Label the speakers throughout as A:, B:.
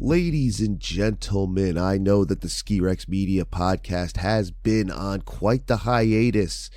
A: Ladies and gentlemen, I know that the Ski-Rex Media podcast has been on quite the hiatus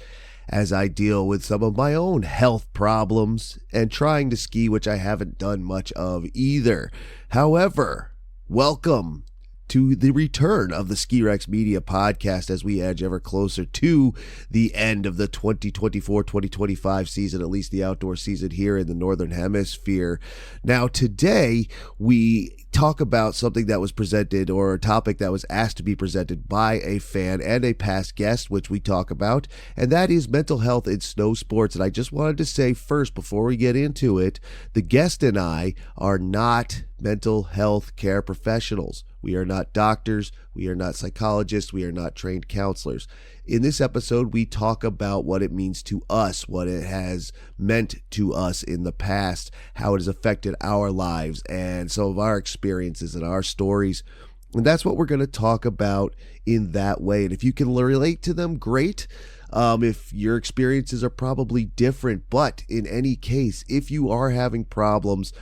A: as I deal with some of my own health problems and trying to ski, which I haven't done much of either. However, welcome to the return of the Ski-Rex Media podcast as we edge ever closer to the end of the 2024-2025 season, at least the outdoor season here in the Northern Hemisphere. Now, today we talk about something that was presented, or a topic that was asked to be presented by a fan and a past guest, which we talk about, and that is mental health in snow sports. And I just wanted to say first, before we get into it, the guest and I are not mental health care professionals. We are not doctors. We are not psychologists. We are not trained counselors. In this episode, we talk about what it means to us, what it has meant to us in the past, how it has affected our lives, and some of our experiences and our stories. And that's what we're going to talk about in that way. And if you can relate to them, great. If your experiences are probably different, but in any case, if you are having problems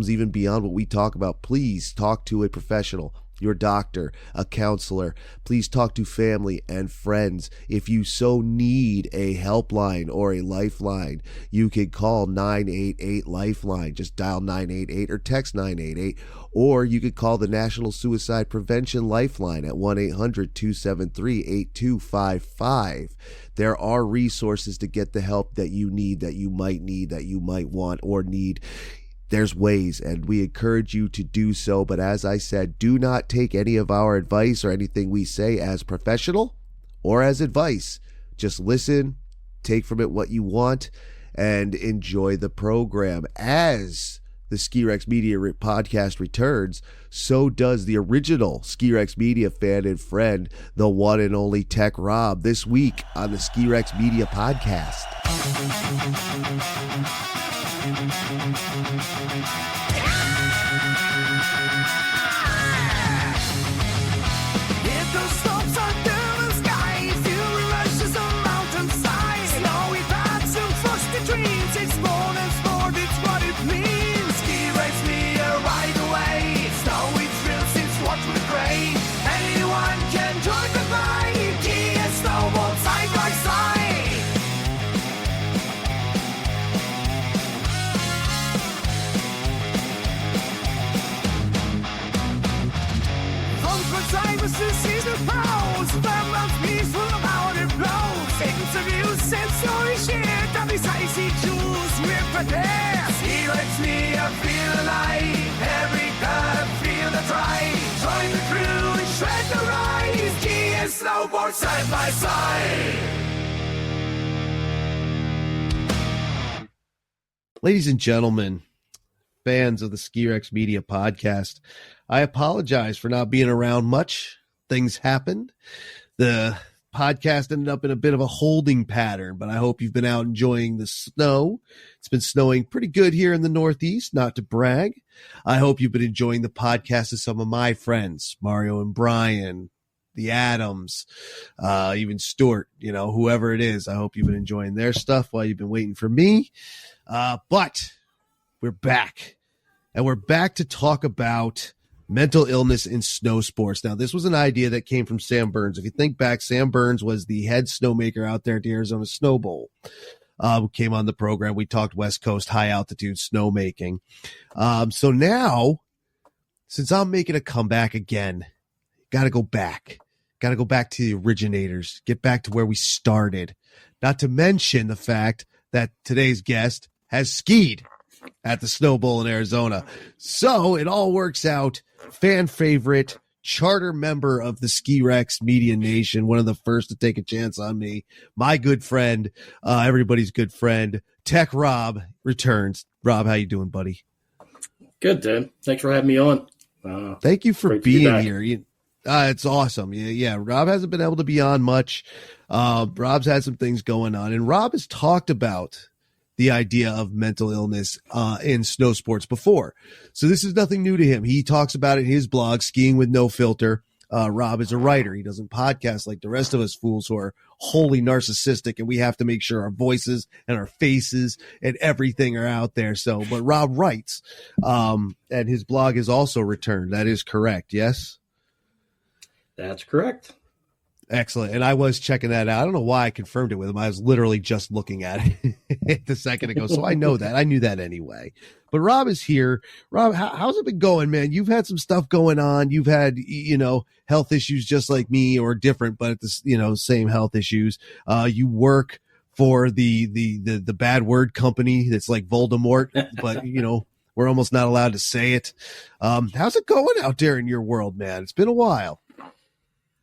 A: even beyond what we talk about, please talk to a professional, your doctor, a counselor. Please talk to family and friends. If you so need a helpline or a lifeline, you can call 988 Lifeline. Just dial 988 or text 988, or you could call the National Suicide Prevention Lifeline at 1-800-273-8255. There are resources to get the help that you need, that you might want or need. There's ways, and we encourage you to do so. But as I said, do not take any of our advice or anything we say as professional or as advice. Just listen, take from it what you want, and enjoy the program. As the Ski-Rex Media podcast returns, so does the original Ski-Rex Media fan and friend, the one and only Tech Rob, this week on the Ski-Rex Media podcast.
B: Ski-Rex Media, feel alive. Every curve, feel the drive. Join the crew and shred the ride. Ski and snowboard side by side.
A: Ladies and gentlemen, fans of the Ski-Rex Media podcast, I apologize for not being around much. Things happened. The podcast ended up in a bit of a holding pattern, but I hope you've been out enjoying the snow. It's been snowing pretty good here in the Northeast, not to brag. I hope you've been enjoying the podcast of some of my friends, Mario and Brian, the Adams, even Stuart, whoever it is. I hope you've been enjoying their stuff while you've been waiting for me. But we're back, and we're back to talk about mental illness in snow sports. Now, this was an idea that came from Sam Burns. If you think back, Sam Burns was the head snowmaker out there at the Arizona Snow Bowl. Who came on the program. We talked West Coast high altitude snowmaking. So now, since I'm making a comeback again, got to go back to the originators, get back to where we started. Not to mention the fact that today's guest has skied at the Snow Bowl in Arizona. So it all works out. Fan favorite, charter member of the Ski-Rex Media Nation, one of the first to take a chance on me, my good friend, everybody's good friend, Tech Rob returns. Rob, how you doing, buddy?
C: Good, dude. Thanks for having me on.
A: Thank you for being here. It's awesome. Yeah. Rob hasn't been able to be on much. Rob's had some things going on, and Rob has talked about the idea of mental illness in snow sports before. So this is nothing new to him. He talks about it in his blog, Skiing with No Filter. Rob is a writer. He doesn't podcast like the rest of us fools who are wholly narcissistic, and we have to make sure our voices and our faces and everything are out there. So, but Rob writes, and his blog is also returned. That is correct. Yes.
C: That's correct.
A: Excellent. And I was checking that out. I don't know why I confirmed it with him. I was literally just looking at it a second ago. So I know that. I knew that anyway. But Rob is here. Rob, how's it been going, man? You've had some stuff going on. You've had, health issues just like me, or different, but at the, same health issues. You work for the bad word company that's like Voldemort, but, we're almost not allowed to say it. How's it going out there in your world, man? It's been a while.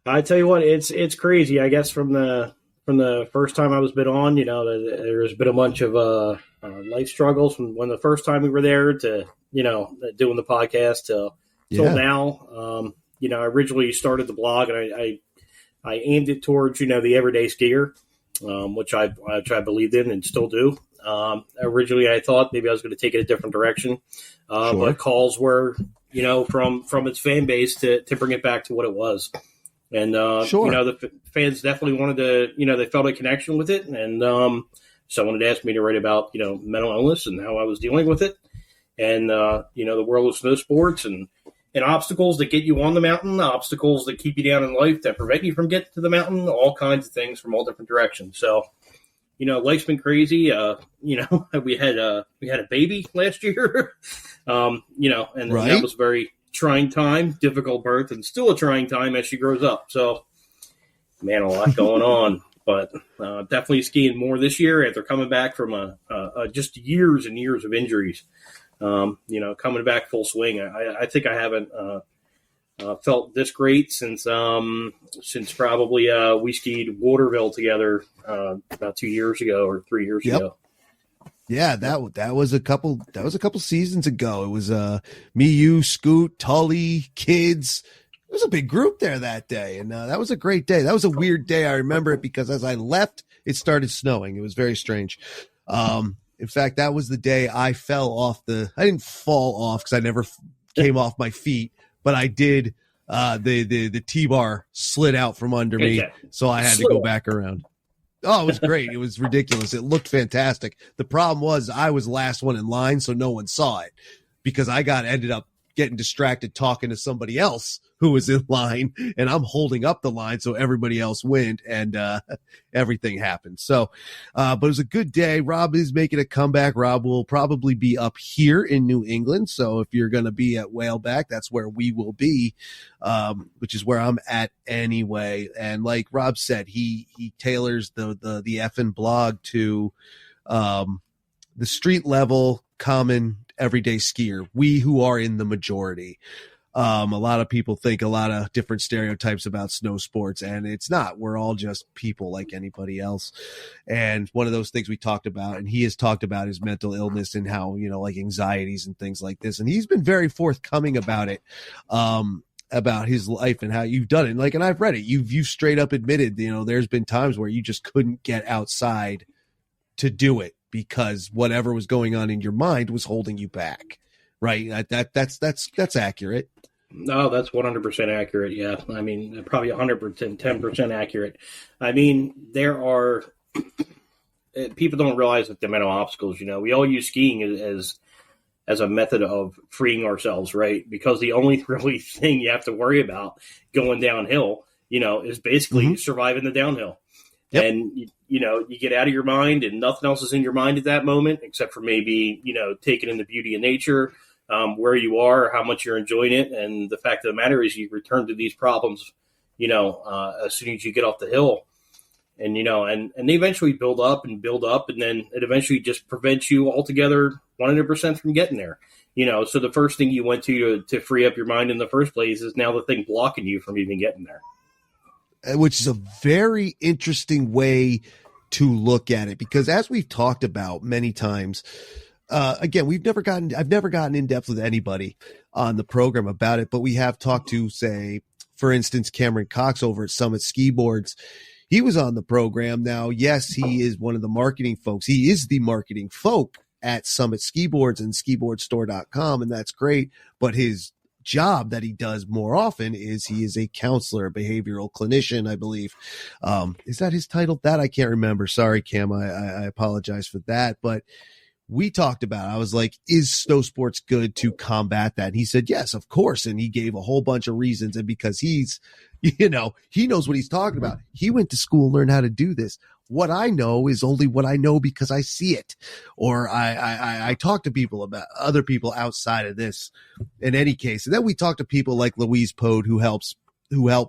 C: I tell you what, it's crazy. I guess from the first time I was been on, there's been a bunch of life struggles from when the first time we were there to doing the podcast till now. I originally started the blog and I aimed it towards the everyday skier, which I believed in and still do. Originally, I thought maybe I was going to take it a different direction, but calls were from its fan base to bring it back to what it was. And, the fans definitely wanted to, they felt a connection with it. And someone had asked me to write about, mental illness and how I was dealing with it. And, the world of snow sports and obstacles that get you on the mountain, obstacles that keep you down in life, that prevent you from getting to the mountain, all kinds of things from all different directions. So, life's been crazy. We had a baby last year, and
A: right.
C: That was very trying time, difficult birth, and still a trying time as she grows up. So, man, a lot going on, but definitely skiing more this year after coming back from just years and years of injuries. Coming back full swing. I think I haven't felt this great since probably we skied Waterville together about 2 years ago or 3 years ago.
A: Yeah, that was a couple seasons ago. It was me, you, Scoot, Tully, kids. It was a big group there that day, and that was a great day. That was a weird day. I remember it because as I left, it started snowing. It was very strange. In fact, that was the day I fell off I didn't fall off because I never came off my feet, but I did. The T-bar slid out from under me, so I had to go back around. Oh, it was great. It was ridiculous. It looked fantastic. The problem was I was last one in line, so no one saw it because I ended up getting distracted talking to somebody else who was in line, and I'm holding up the line so everybody else went, and everything happened. So, but it was a good day. Rob is making a comeback. Rob will probably be up here in New England. So if you're going to be at Whaleback, that's where we will be, which is where I'm at anyway. And like Rob said, he tailors the effing blog to the street level, common everyday skier, we who are in the majority. A lot of people think a lot of different stereotypes about snow sports, and it's not. We're all just people like anybody else. And one of those things we talked about, and he has talked about, is mental illness and how, like anxieties and things like this. And he's been very forthcoming about it, about his life and how you've done it. And I've read it. You've straight up admitted, there's been times where you just couldn't get outside to do it because whatever was going on in your mind was holding you back. Right. That's accurate.
C: No, that's 100% accurate. Yeah. I mean, probably 110% accurate. I mean, there are people don't realize that the mental obstacles, we all use skiing as a method of freeing ourselves, right? Because the only really thing you have to worry about going downhill, is basically surviving the downhill. Yep. And, you get out of your mind and nothing else is in your mind at that moment, except for maybe, taking in the beauty of nature, where you are, how much you're enjoying it. And the fact of the matter is you return to these problems, as soon as you get off the hill. And, and they eventually build up, and then it eventually just prevents you altogether 100% from getting there. So the first thing you went to free up your mind in the first place is now the thing blocking you from even getting there.
A: Which is a very interesting way to look at it, because as we've talked about many times, again, I've never gotten in depth with anybody on the program about it, but we have talked to, say, for instance, Cameron Cox over at Summit Ski Boards. He was on the program. Now, yes, he is one of the marketing folks. He is the marketing folk at Summit Ski Boards and skiboardstore.com, and that's great. But his job that he does more often is he is a counselor, a behavioral clinician, I believe. Is that his title? That I can't remember. Sorry, Cam. I apologize for that. But we talked about, I was like, is snow sports good to combat that? And he said, yes, of course. And he gave a whole bunch of reasons. And because he's, he knows what he's talking about. He went to school and learned how to do this. What I know is only what I know because I see it, or I talk to people about other people outside of this in any case. And then we talk to people like Louise Pode, who helps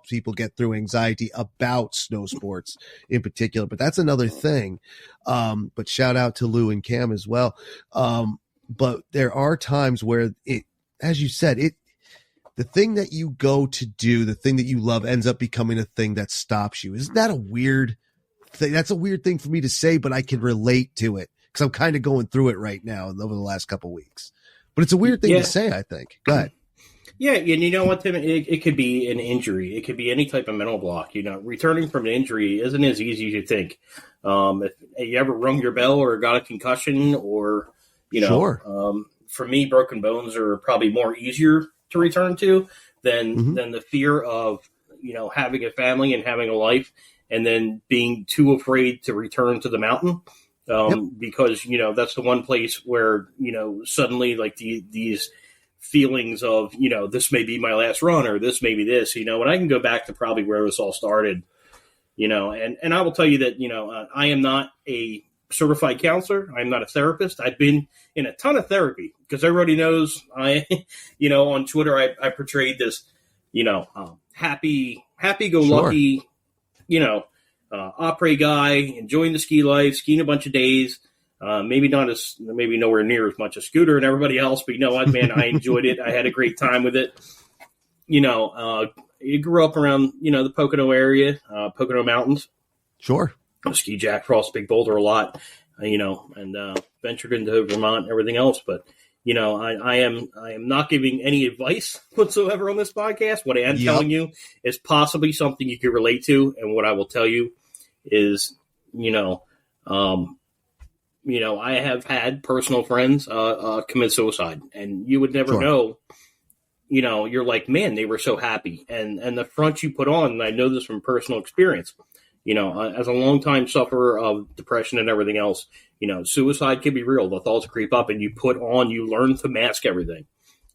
A: people get through anxiety about snow sports in particular, but that's another thing. But shout out to Lou and Cam as well. But there are times where it, as you said, the thing that you go to do, the thing that you love ends up becoming a thing that stops you. Isn't that a weird thing? That's a weird thing for me to say, but I can relate to it because I'm kind of going through it right now over the last couple of weeks, but it's a weird thing to say, I think. Go ahead.
C: Yeah, and you know what, Tim? It could be an injury. It could be any type of mental block. Returning from an injury isn't as easy as you think. If you ever rung your bell or got a concussion, or
A: Sure.
C: For me, broken bones are probably more easier to return to than the fear of having a family and having a life, and then being too afraid to return to the mountain. Because that's the one place where suddenly like these feelings of, this may be my last run, or this may be this, and I can go back to probably where this all started, and I will tell you that, I am not a certified counselor. I'm not a therapist. I've been in a ton of therapy because everybody knows on Twitter, I portrayed this, happy-go-lucky, après guy, enjoying the ski life, skiing a bunch of days. Maybe nowhere near as much as Scooter and everybody else, but you know what, man, I enjoyed it. I had a great time with it. You grew up around, the Pocono area, Pocono Mountains.
A: Sure.
C: Ski Jack Frost, Big Boulder a lot, and ventured into Vermont and everything else. But, I am not giving any advice whatsoever on this podcast. What I am telling you is possibly something you could relate to. And what I will tell you is, I have had personal friends commit suicide, and you would never know. You're like, man, they were so happy, and the front you put on. And I know this from personal experience. As a longtime sufferer of depression and everything else, suicide can be real. The thoughts creep up, and you learn to mask everything,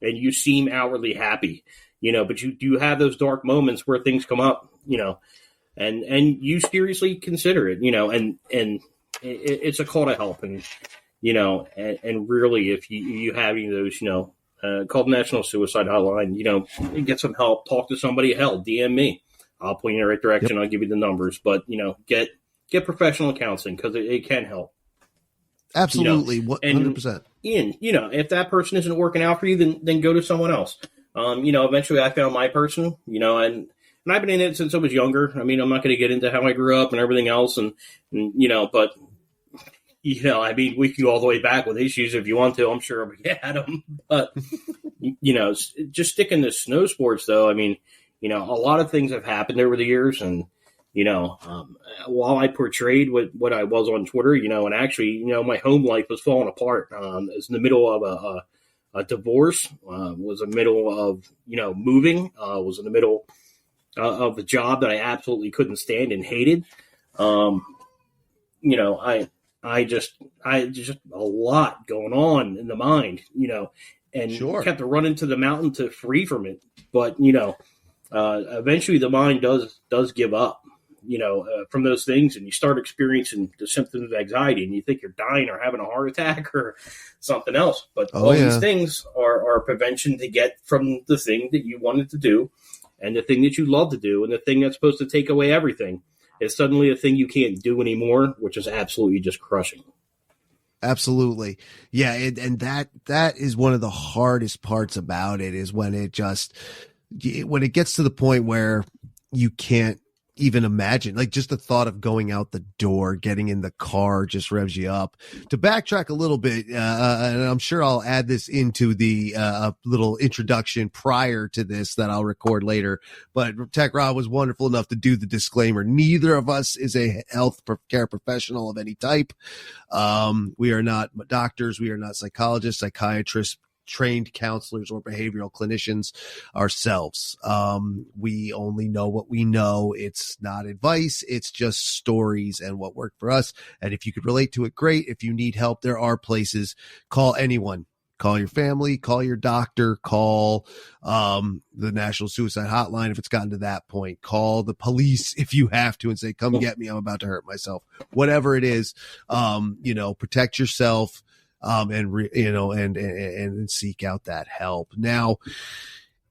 C: and you seem outwardly happy, but you do have those dark moments where things come up, and you seriously consider it, and it's a call to help, and really, if you have any of those, call the National Suicide Hotline, get some help, talk to somebody, hell, DM me. I'll point you in the right direction. I'll give you the numbers, but get professional counseling because it can help.
A: Absolutely, 100%.
C: Ian, if that person isn't working out for you, then go to someone else. Eventually I found my person, and I've been in it since I was younger. I mean, I'm not going to get into how I grew up and everything else, but we can go all the way back with issues if you want to. I'm sure we had them, but just sticking to snow sports though. I mean. A lot of things have happened over the years, and while I portrayed what I was on Twitter, and actually, my home life was falling apart. It was in the middle of a divorce, was in the middle of moving, was in the middle of a job that I absolutely couldn't stand and hated. I just a lot going on in the mind, and kept to run into the mountain to free from it, but eventually the mind does give up, from those things, and you start experiencing the symptoms of anxiety, and you think you're dying or having a heart attack or something else. But these things are prevention to get from the thing that you wanted to do, and the thing that you love to do, and the thing that's supposed to take away everything is suddenly a thing you can't do anymore, which is absolutely just crushing.
A: Absolutely. Yeah. And that is one of the hardest parts about it, is when it gets to the point where you can't even imagine, like just the thought of going out the door, getting in the car just revs you up. To backtrack a little bit, and I'm sure I'll add this into the little introduction prior to this that I'll record later, but Tech Rob was wonderful enough to do the disclaimer. Neither of us is a health care professional of any type. We are not doctors. We are not psychologists, psychiatrists, trained counselors or behavioral clinicians ourselves. We only know what we know. It's not advice. It's just stories and what worked for us. And if you could relate to it, great. If you need help, there are places. Call anyone. Call your family, call your doctor, call the National Suicide Hotline if it's gotten to that point. Call the police if you have to and say, come get me. I'm about to hurt myself. Whatever it is, protect yourself and seek out that help. Now,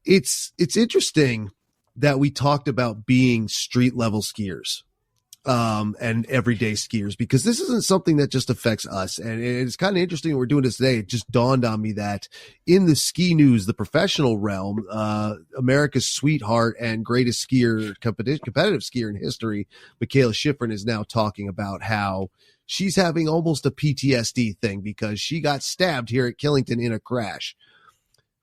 A: it's interesting that we talked about being street level skiers. And everyday skiers, because this isn't something that just affects us. And it's kind of interesting we're doing this today. It just dawned on me that in the ski news, the professional realm, America's sweetheart and greatest skier, competitive skier in history, Michaela Schifrin, is now talking about how she's having almost a PTSD thing because she got stabbed here at Killington in a crash.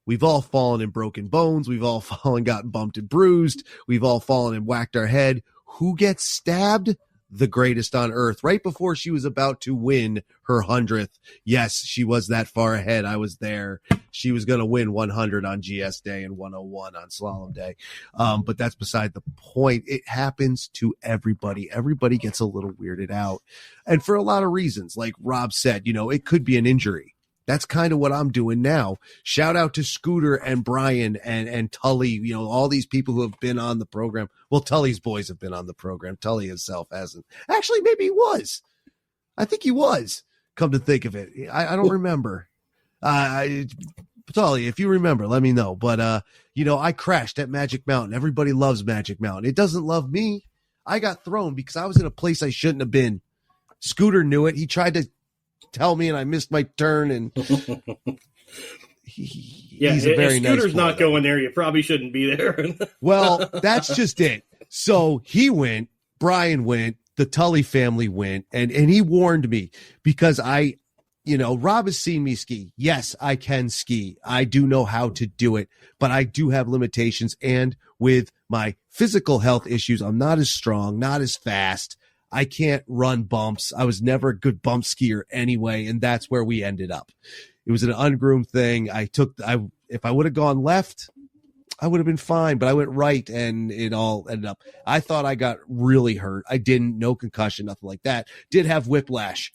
A: We've all fallen and broken bones. We've all fallen, gotten bumped and bruised. We've all fallen and whacked our head. Who gets stabbed? The greatest on earth, right before she was about to win her 100th. Yes, she was that far ahead. I was there. She was going to win 100 on GS day and 101 on slalom day. But that's beside the point. It happens to everybody. Everybody gets a little weirded out. And for a lot of reasons, like Rob said, it could be an injury. That's kind of what I'm doing now. Shout out to Scooter and Brian and Tully, all these people who have been on the program. Well, Tully's boys have been on the program. Tully himself hasn't. Actually, maybe he was. I think he was, come to think of it. I don't remember. Tully, if you remember, let me know. But, I crashed at Magic Mountain. Everybody loves Magic Mountain. It doesn't love me. I got thrown because I was in a place I shouldn't have been. Scooter knew it. He tried to tell me and I missed my turn, and he's a very nice
C: Scooter's
A: boy,
C: not going there. You probably shouldn't be there.
A: Well, that's just it. So he went, Brian went, the Tully family went, and he warned me because Rob has seen me ski. Yes, I can ski. I do know how to do it, but I do have limitations. And with my physical health issues, I'm not as strong, not as fast. I can't run bumps. I was never a good bump skier anyway, and that's where we ended up. It was an ungroomed thing. If I would have gone left, I would have been fine, but I went right, and it all ended up. I thought I got really hurt. I didn't, no concussion, nothing like that. Did have whiplash.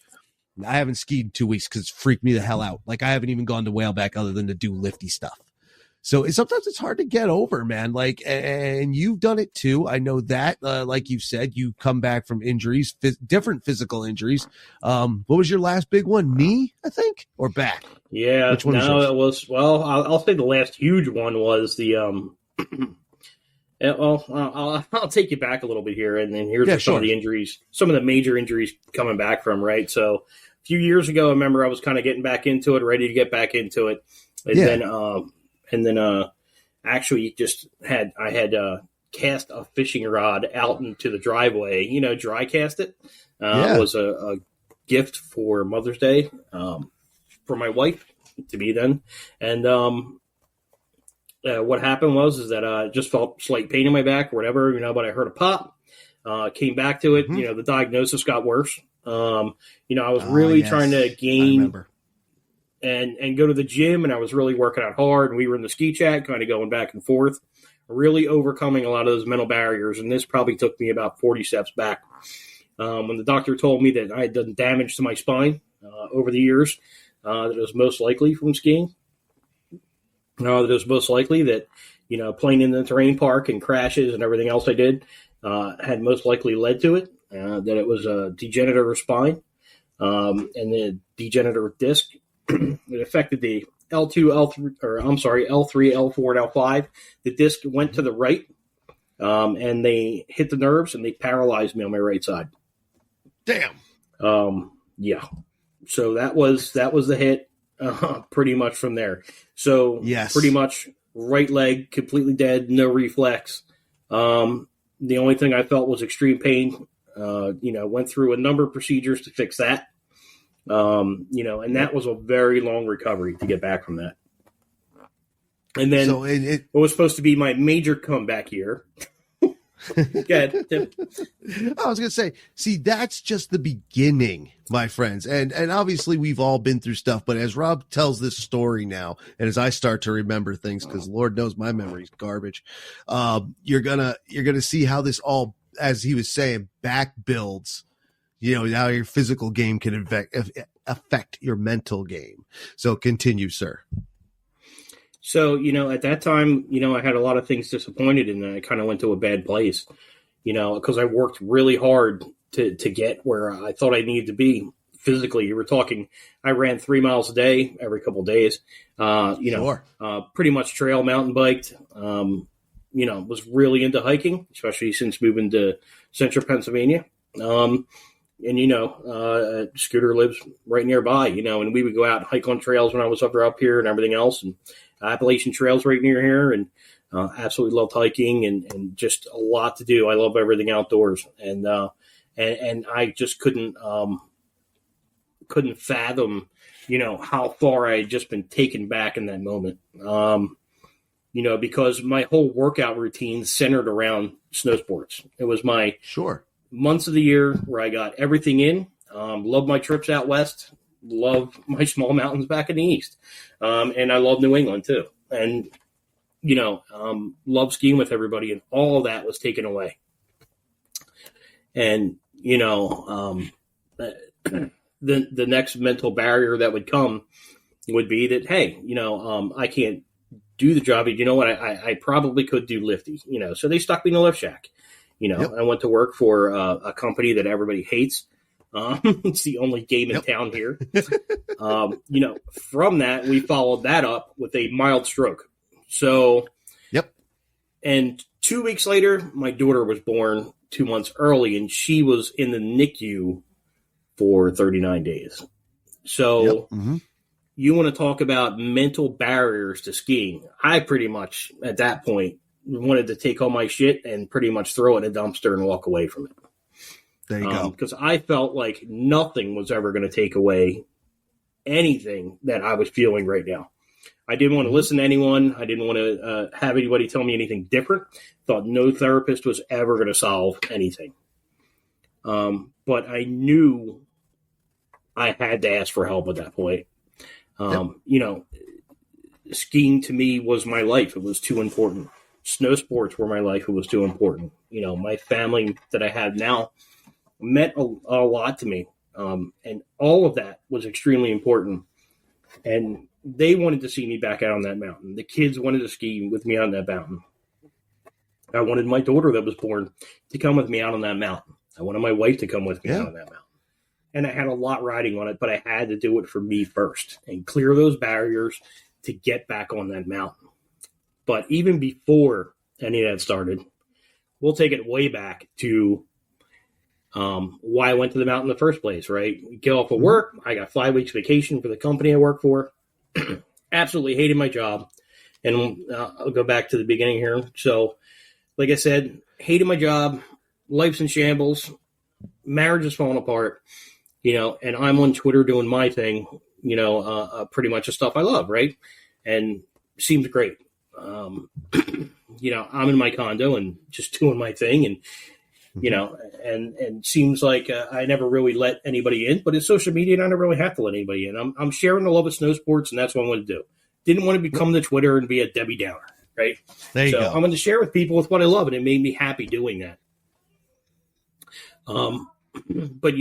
A: I haven't skied in 2 weeks because it freaked me the hell out. Like, I haven't even gone to Whaleback other than to do lifty stuff. So sometimes it's hard to get over, man. Like, and you've done it too. I know that, like you said, you come back from injuries, different physical injuries. What was your last big one? Knee, I think, or back?
C: Yeah,
A: which one
C: was I'll say the last huge one was the, I'll take you back a little bit here. And then here's some of the injuries, some of the major injuries coming back from, right? So a few years ago, I remember I was kind of getting back into it, ready to get back into it. And then, actually I had cast a fishing rod out into the driveway, dry cast it. It was a gift for Mother's Day, for my wife to be then. And, what happened was that I just felt slight pain in my back or whatever, but I heard a pop, came back to it.
A: Mm-hmm.
C: The diagnosis got worse. I was really trying to gain and go to the gym, and I was really working out hard, and we were in the ski chat kind of going back and forth, really overcoming a lot of those mental barriers. And this probably took me about 40 steps back. When the doctor told me that I had done damage to my spine over the years, that it was most likely from skiing. That it was most likely that, playing in the terrain park and crashes and everything else I did had most likely led to it, that it was a degenerative spine and the degenerative disc. It affected the L3, L4, and L5. The disc went to the right, and they hit the nerves, and they paralyzed me on my right side.
A: Damn.
C: Yeah. So that was the hit, pretty much from there. So pretty much right leg completely dead, no reflex. The only thing I felt was extreme pain. Went through a number of procedures to fix that. And that was a very long recovery to get back from that. And then it was supposed to be my major comeback year. Good.
A: I was going to say, see, that's just the beginning, my friends. And obviously we've all been through stuff, but as Rob tells this story now, and as I start to remember things, because Lord knows my memory's garbage, you're gonna see how this all, as he was saying, back builds, how your physical game can affect your mental game. So continue, sir.
C: So, at that time, I had a lot of things disappointed, and I kind of went to a bad place, because I worked really hard to get where I thought I needed to be physically. You were talking, I ran 3 miles a day every couple of days,
A: Sure.
C: Pretty much trail mountain biked, was really into hiking, especially since moving to central Pennsylvania. Scooter lives right nearby, and we would go out and hike on trails when I was up here and everything else. And Appalachian Trail's right near here, and absolutely loved hiking and just a lot to do. I love everything outdoors, and I just couldn't fathom, how far I had just been taken back in that moment. Because my whole workout routine centered around snow sports. It was my months of the year where I got everything in. Love my trips out west. Love my small mountains back in the east. And I love New England too. And, love skiing with everybody, and all of that was taken away. And, the next mental barrier that would come would be that, hey, I can't do the job. You know what? I probably could do lifty, so they stuck me in a lift shack. I went to work for a company that everybody hates. It's the only game in town here. From that, we followed that up with a mild stroke. So, and 2 weeks later, my daughter was born 2 months early, and she was in the NICU for 39 days. So, you want to talk about mental barriers to skiing. I pretty much, at that point, wanted to take all my shit and pretty much throw it in a dumpster and walk away from it.
A: There you go.
C: Because I felt like nothing was ever going to take away anything that I was feeling right now. I didn't want to listen to anyone. I didn't want to have anybody tell me anything different. Thought no therapist was ever going to solve anything. But I knew I had to ask for help at that point. Skiing to me was my life. It was too important. Snow sports were my life. It was too important. My family that I have now meant a lot to me. And all of that was extremely important. And they wanted to see me back out on that mountain. The kids wanted to ski with me on that mountain. I wanted my daughter that was born to come with me out on that mountain. I wanted my wife to come with me out on that mountain. And I had a lot riding on it, but I had to do it for me first and clear those barriers to get back on that mountain. But even before any of that started, we'll take it way back to why I went to the mountain in the first place, right? Get off of work. I got 5 weeks vacation for the company I work for. Absolutely hated my job. And I'll go back to the beginning here. So, like I said, hated my job. Life's in shambles. Marriage is falling apart. And I'm on Twitter doing my thing, pretty much the stuff I love, right? And seems great. I'm in my condo and just doing my thing, and and seems like I never really let anybody in, but it's social media and I never really have to let anybody in. I'm sharing the love of snow sports, and that's what I want to do. Didn't want to become the Twitter and be a Debbie Downer, right?
A: There you go.
C: I'm going to share with people with what I love, and it made me happy doing that. But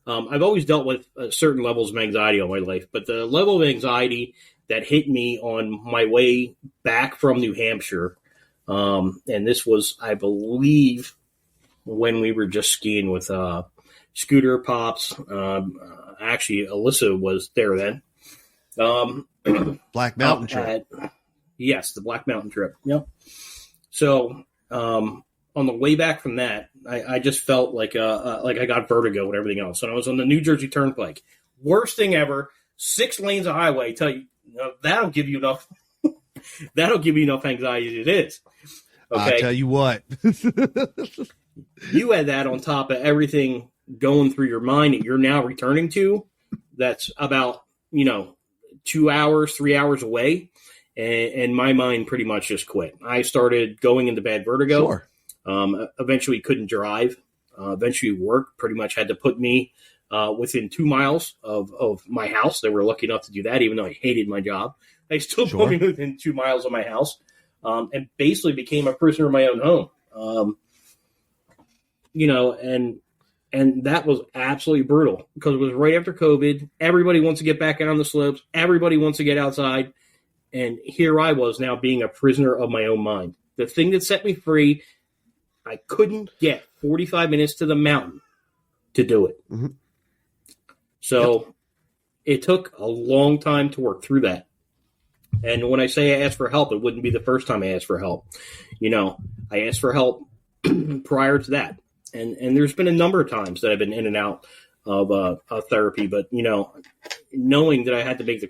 C: I've always dealt with certain levels of anxiety on my life, but the level of anxiety that hit me on my way back from New Hampshire, and this was, I believe, when we were just skiing with Scooter, Pops. Actually, Alyssa was there then.
A: Black Mountain trip.
C: Yes, the Black Mountain trip. Yep. So on the way back from that, I just felt like I got vertigo and everything else. And I was on the New Jersey Turnpike. Worst thing ever. 6 lanes of highway. Tell you, that'll give you enough. That'll give you enough anxiety as it is. Okay.
A: I'll tell you what.
C: You had that on top of everything going through your mind that you're now returning to. That's about 2 hours, 3 hours away. And my mind pretty much just quit. I started going into bad vertigo.
A: Sure.
C: Eventually couldn't drive. Eventually work pretty much had to put me within 2 miles of my house. They were lucky enough to do that, even though I hated my job. They still put me within 2 miles of my house, and basically became a prisoner of my own home. And that was absolutely brutal because it was right after COVID. Everybody wants to get back out on the slopes. Everybody wants to get outside. And here I was now being a prisoner of my own mind. The thing that set me free, I couldn't get 45 minutes to the mountain to do it.
A: Mm-hmm.
C: So it took a long time to work through that. And when I say I asked for help, it wouldn't be the first time I asked for help. I asked for help prior to that. And there's been a number of times that I've been in and out of therapy. But, knowing that I had to make the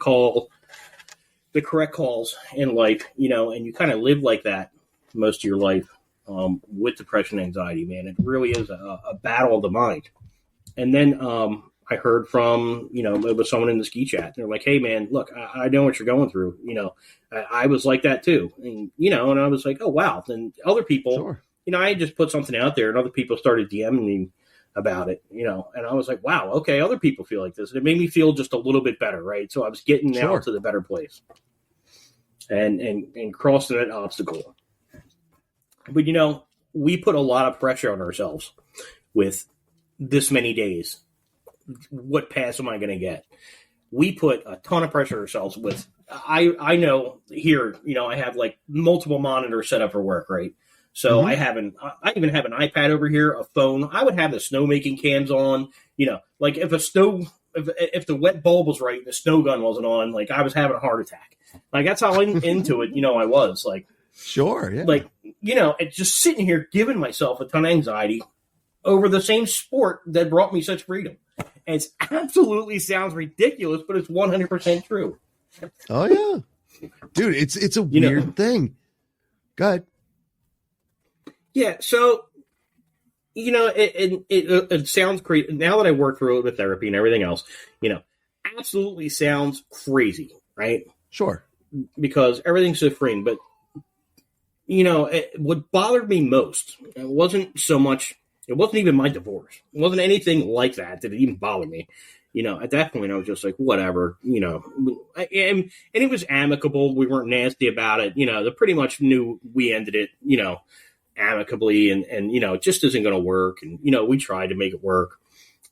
C: correct calls in life, and you kind of live like that most of your life with depression and anxiety, man. It really is a battle of the mind. And then I heard from, it was someone in the ski chat. They're like, hey, man, look, I know what you're going through. I was like that, too. And, and I was like, oh, wow. Then other people,
A: Sure.
C: I just put something out there and other people started DMing me about it, and I was like, wow, okay, other people feel like this. And it made me feel just a little bit better, right? So I was getting
A: Sure.
C: out to the better place and crossing that obstacle. But, we put a lot of pressure on ourselves with this many days. What pass am I going to get? We put a ton of pressure on ourselves with, I know here, I have like multiple monitors set up for work, right? So
A: Mm-hmm.
C: I even have an iPad over here, a phone. I would have the snowmaking cams on, like if the wet bulb was right and the snow gun wasn't on, like I was having a heart attack. Like that's how into it, I was like,
A: Sure. Yeah.
C: like, it's just sitting here giving myself a ton of anxiety over the same sport that brought me such freedom. And it absolutely sounds ridiculous, but it's 100% true.
A: Oh yeah, dude, it's a weird thing. Go ahead.
C: Yeah, so it sounds crazy now that I work through it with therapy and everything else. Absolutely sounds crazy, right?
A: Sure.
C: Because everything's so freeing. But what bothered me most, it wasn't so much. It wasn't even my divorce. It wasn't anything like that it even bothered me. At that point, I was just like, whatever, and it was amicable. We weren't nasty about it. They pretty much knew we ended it, amicably and it just isn't going to work. And, we tried to make it work.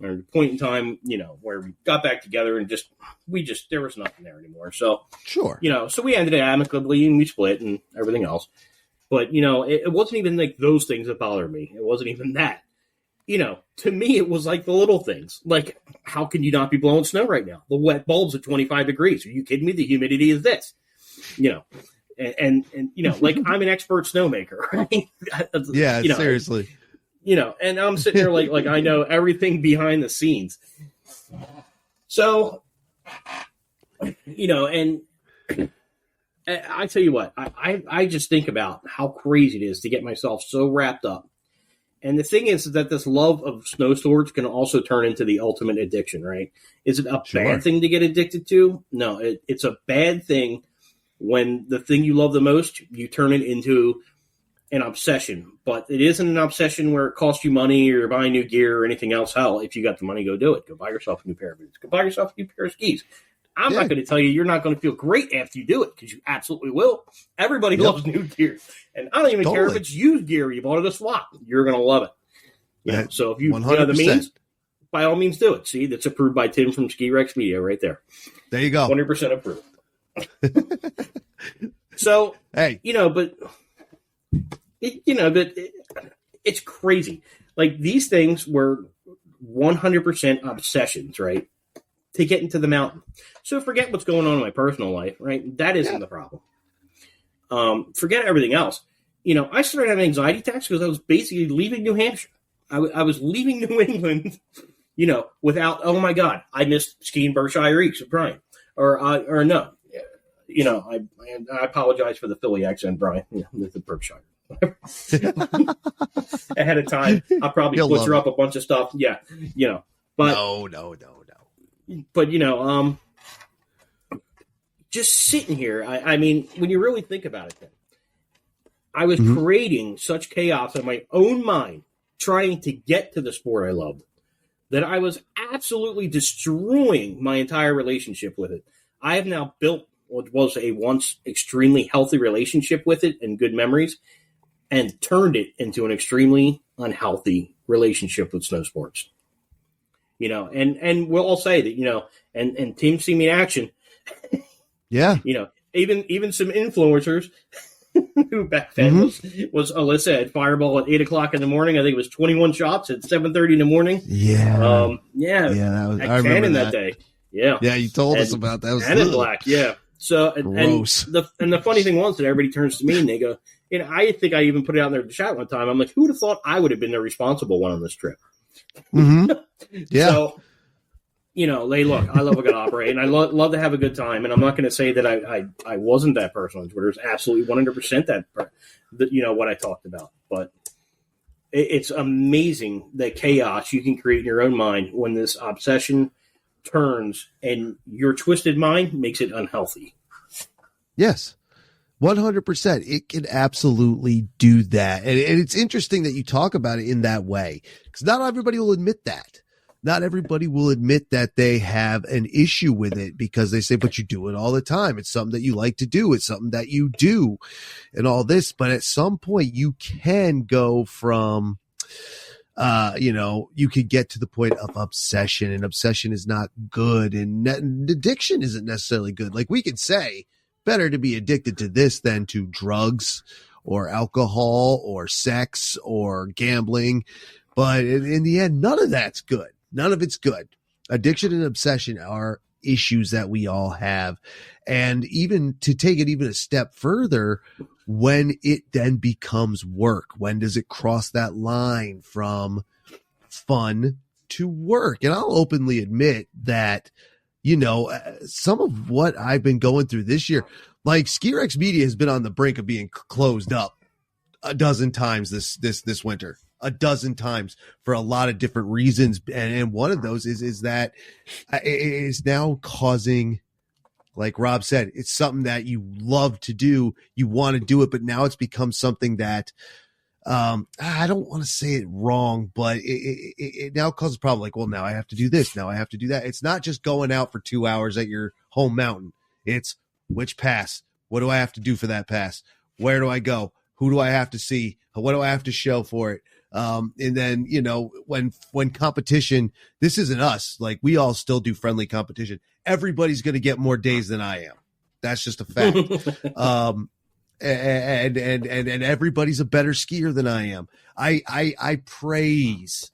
C: At a point in time, where we got back together and there was nothing there anymore. So,
A: Sure.
C: So we ended it amicably and we split and everything else. But, it wasn't even like those things that bothered me. It wasn't even that. To me, it was like the little things. Like, how can you not be blowing snow right now? The wet bulb's at 25 degrees. Are you kidding me? The humidity is this. And like I'm an expert snowmaker, right?
A: Yeah, seriously.
C: And I'm sitting there like I know everything behind the scenes. So, and I tell you what, I just think about how crazy it is to get myself so wrapped up. And the thing is that this love of snow sports can also turn into the ultimate addiction, right? Is it a bad thing to get addicted to? No, it's a bad thing when the thing you love the most, you turn it into an obsession. But it isn't an obsession where it costs you money or you're buying new gear or anything else. Hell, if you got the money, go do it. Go buy yourself a new pair of boots. Go buy yourself a new pair of skis. I'm not going to tell you you're not going to feel great after you do it, because you absolutely will. Everybody loves new gear. And I don't even care if it's used gear you bought at a swap. You're going to love it. So if you know the means, by all means do it. See, that's approved by Tim from Ski Rex Media right there.
A: There you go.
C: 100% approved. So,
A: hey,
C: but it's crazy. Like these things were 100% obsessions, right? To get into the mountain. So forget what's going on in my personal life, right? That isn't the problem. Forget everything else. I started having anxiety attacks because I was basically leaving New Hampshire. I was leaving New England, without, oh my God, I missed skiing Berkshire East with Brian. Or no. I apologize for the Philly accent, Brian. The Berkshire. Ahead of time, I'll probably butcher up a bunch of stuff. Yeah, but
A: no.
C: But just sitting here, I mean, when you really think about it, then I was creating such chaos in my own mind trying to get to the sport I loved that I was absolutely destroying my entire relationship with it. I have now built what was a once extremely healthy relationship with it and good memories and turned it into an extremely unhealthy relationship with snow sports. You know, and we'll all say that, you know, and Team See Me in Action,
A: Yeah.
C: you know, even some influencers who back then was Alyssa at Fireball at 8 o'clock in the morning. I think it was 21 shots at 7:30 in the morning.
A: Yeah.
C: Yeah.
A: That was,
C: At
A: I remember
C: Cannon
A: that
C: day. Yeah.
A: Yeah, you told us about that. It was
C: And in black, yeah. So
A: gross.
C: And the funny thing was that everybody turns to me and they go, you know, I think I even put it out in their chat one time. I'm like, who would have thought I would have been the responsible one on this trip?
A: Yeah.
C: So, you know, I love a good opera, and I love to have a good time. And I'm not going to say that I wasn't that person on Twitter. It's absolutely 100% that, you know, what I talked about. But it's amazing the chaos you can create in your own mind when this obsession turns and your twisted mind makes it unhealthy.
A: Yes. 100%. It can absolutely do that. And it's interesting that you talk about it in that way, because not everybody will admit that. Not everybody will admit that they have an issue with it, because they say, but you do it all the time. It's something that you like to do. It's something that you do and all this. But at some point you can go from, you know, you could get to the point of obsession, and obsession is not good. And addiction isn't necessarily good. Like, we could say better to be addicted to this than to drugs or alcohol or sex or gambling. But in the end, none of that's good. None of it's good. Addiction and obsession are issues that we all have. And even to take it even a step further, when it then becomes work, when does it cross that line from fun to work? And I'll openly admit that, you know, some of what I've been going through this year, like Ski Rex Media has been on the brink of being closed up a dozen times this winter. A dozen times for a lot of different reasons. And one of those is that it is now causing, like Rob said, it's something that you love to do. You want to do it, but now it's become something that, I don't want to say it wrong, but it now causes a problem. Like, well, now I have to do this. Now I have to do that. It's not just going out for 2 hours at your home mountain. It's which pass? What do I have to do for that pass? Where do I go? Who do I have to see? What do I have to show for it? And then, you know, when competition, this isn't us, like, we all still do friendly competition. Everybody's going to get more days than I am. That's just a fact. And everybody's a better skier than I am. I praise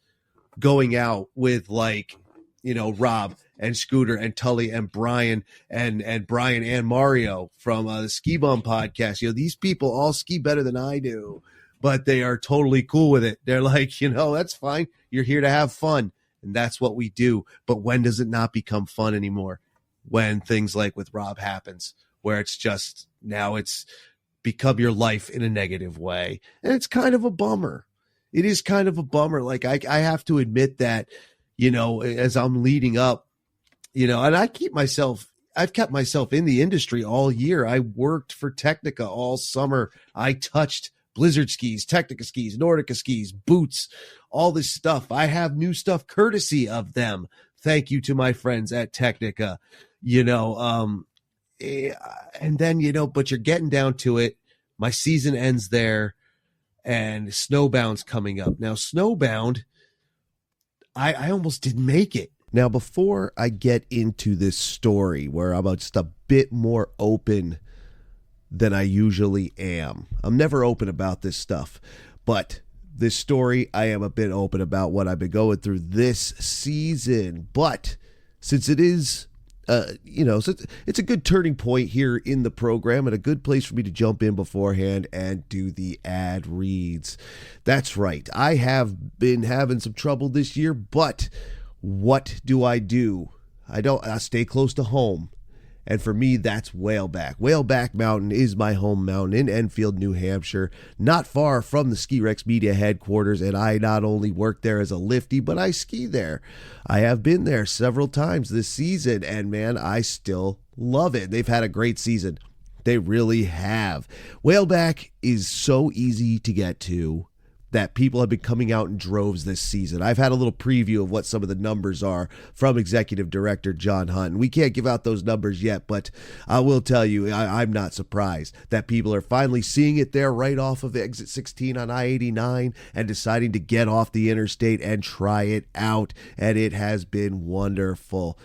A: going out with, like, you know, Rob and Scooter and Tully and Brian and Brian and Mario from the Ski Bum podcast. You know, these people all ski better than I do, but they are totally cool with it. They're like, you know, that's fine. You're here to have fun. And that's what we do. But when does it not become fun anymore? When things like with Rob happens, where it's just, now it's become your life in a negative way. And it's kind of a bummer. It is kind of a bummer. Like, I have to admit that, you know, as I'm leading up, you know, and I've kept myself in the industry all year. I worked for Technica all summer. I touched Blizzard skis, Technica skis, Nordica skis, boots, all this stuff. I have new stuff courtesy of them. Thank you to my friends at Technica, you know, and then, you know, but you're getting down to it. My season ends there, and Snowbound's coming up. Now, Snowbound, I almost didn't make it. Now, before I get into this story where I'm just a bit more open than I usually am, I'm never open about this stuff, but this story, I am a bit open about what I've been going through this season. But since it is, you know, so it's a good turning point here in the program and a good place for me to jump in beforehand and do the ad reads. That's right. I have been having some trouble this year, but what do? I stay close to home. And for me, that's Whaleback. Whaleback Mountain is my home mountain in Enfield, New Hampshire, not far from the Ski Rex Media headquarters. And I not only work there as a lifty, but I ski there. I have been there several times this season, and man, I still love it. They've had a great season. They really have. Whaleback is so easy to get to that people have been coming out in droves this season. I've had a little preview of what some of the numbers are from Executive Director John Hunt. We can't give out those numbers yet, but I will tell you, I'm not surprised that people are finally seeing it there right off of exit 16 on I-89 and deciding to get off the interstate and try it out, and it has been wonderful.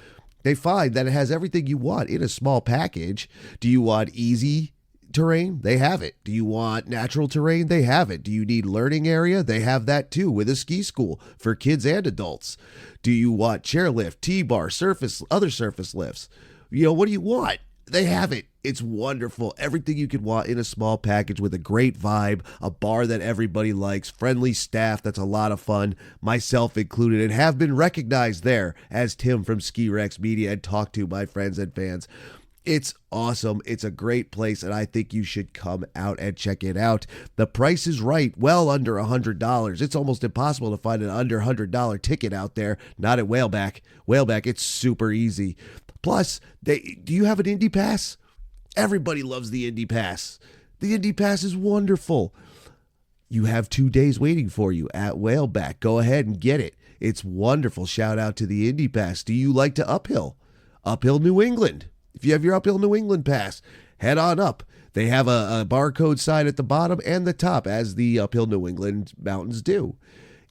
A: They find that it has everything you want in a small package. Do you want easy terrain? They have it. Do you want natural terrain? They have it. Do you need learning area? They have that too, with a ski school for kids and adults. Do you want chairlift, T-bar, surface, other surface lifts? What do you want? They have it. It's wonderful. Everything you could want in a small package with a great vibe, a bar that everybody likes, friendly staff that's a lot of fun, myself included, and have been recognized there as Tim from Ski Rex Media and talked to my friends and fans. It's awesome. It's a great place, and I think you should come out and check it out. The price is right, well under $100. It's almost impossible to find an under $100 ticket out there, not at Whaleback. Whaleback, it's super easy. Plus, do you have an Indy Pass? Everybody loves the Indy Pass. The Indy Pass is wonderful. You have 2 days waiting for you at Whaleback. Go ahead and get it. It's wonderful. Shout out to the Indy Pass. Do you like to uphill? Uphill New England. If you have your Uphill New England pass, head on up. They have a barcode sign at the bottom and the top, as the Uphill New England mountains do.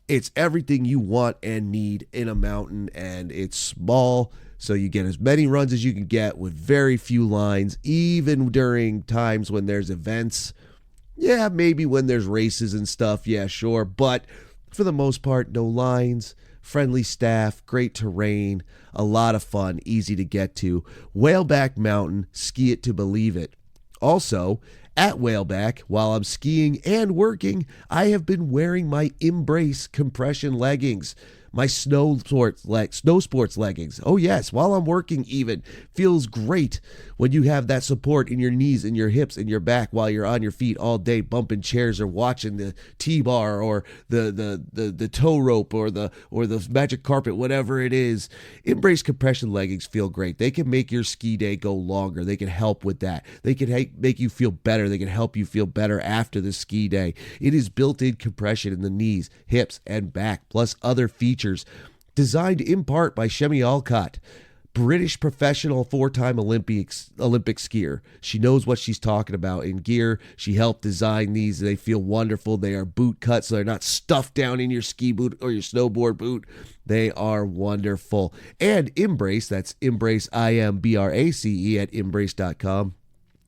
A: It's everything you want and need in a mountain, and it's small, so you get as many runs as you can get with very few lines, even during times when there's events. Yeah, maybe when there's races and stuff, yeah, sure, but for the most part, no lines. Friendly staff, great terrain, a lot of fun, easy to get to. Whaleback Mountain, ski it to believe it. Also, at Whaleback, while I'm skiing and working, I have been wearing my Imbrace compression leggings. My snow sports leggings. Oh yes, while I'm working even. Feels great when you have that support in your knees and your hips and your back while you're on your feet all day bumping chairs or watching the T-bar or the tow rope or the magic carpet, whatever it is. Imbrace compression leggings feel great. They can make your ski day go longer. They can help with that. They can make you feel better. They can help you feel better after the ski day. It is built-in compression in the knees, hips, and back, plus other features. Designed in part by Shemi Alcott, British professional 4-time Olympic skier. She knows what she's talking about in gear. She helped design these. They feel wonderful. They are boot cut, so they're not stuffed down in your ski boot or your snowboard boot. They are wonderful. And Imbrace, that's Imbrace, Imbrace at Imbrace.com.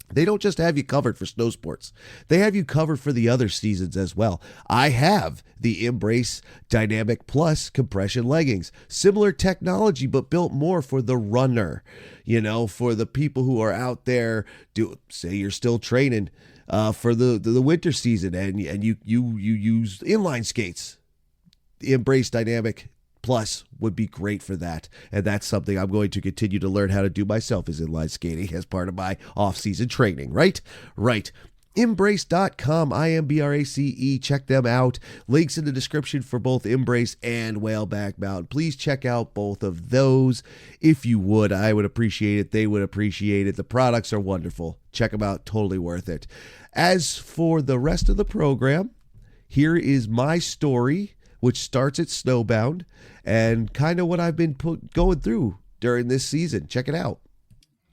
A: They don't just have you covered for snow sports. They have you covered for the other seasons as well. I have the Imbrace Dynamic Plus compression leggings. Similar technology, but built more for the runner. For the people who are out there, say you're still training for the winter season and you use inline skates. The Imbrace Dynamic Plus would be great for that. And that's something I'm going to continue to learn how to do myself, is inline skating as part of my off-season training, right? Right. Imbrace.com, Imbrace. Check them out. Links in the description for both Imbrace and Whaleback Mountain. Please check out both of those. If you would, I would appreciate it. They would appreciate it. The products are wonderful. Check them out. Totally worth it. As for the rest of the program, here is my story, which starts at Snowbound, and kind of what I've been going through during this season. Check it out.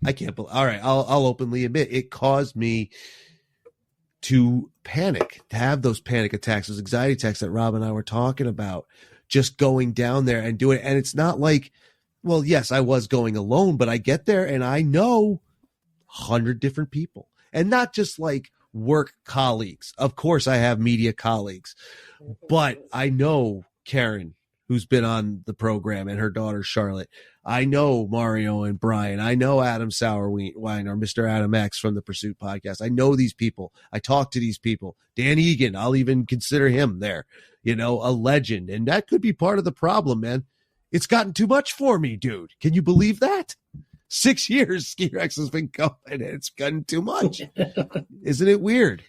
A: I can't believe. All right, I'll openly admit it caused me to panic, to have those panic attacks, those anxiety attacks that Rob and I were talking about, just going down there and doing it. And it's not like, well, yes, I was going alone, but I get there and I know 100 different people, and not just like work colleagues. Of course, I have media colleagues, but I know Karen, who's been on the program, and her daughter Charlotte. I know Mario and Brian. I know Adam Sauerwein, or Mr. Adam X from the Pursuit podcast. I know these people. I talk to these people. Dan Egan, I'll even consider him there, a legend. And that could be part of the problem, man. It's gotten too much for me, dude. Can you believe that? 6 years Ski Rex has been going, and it's gotten too much. Isn't it weird?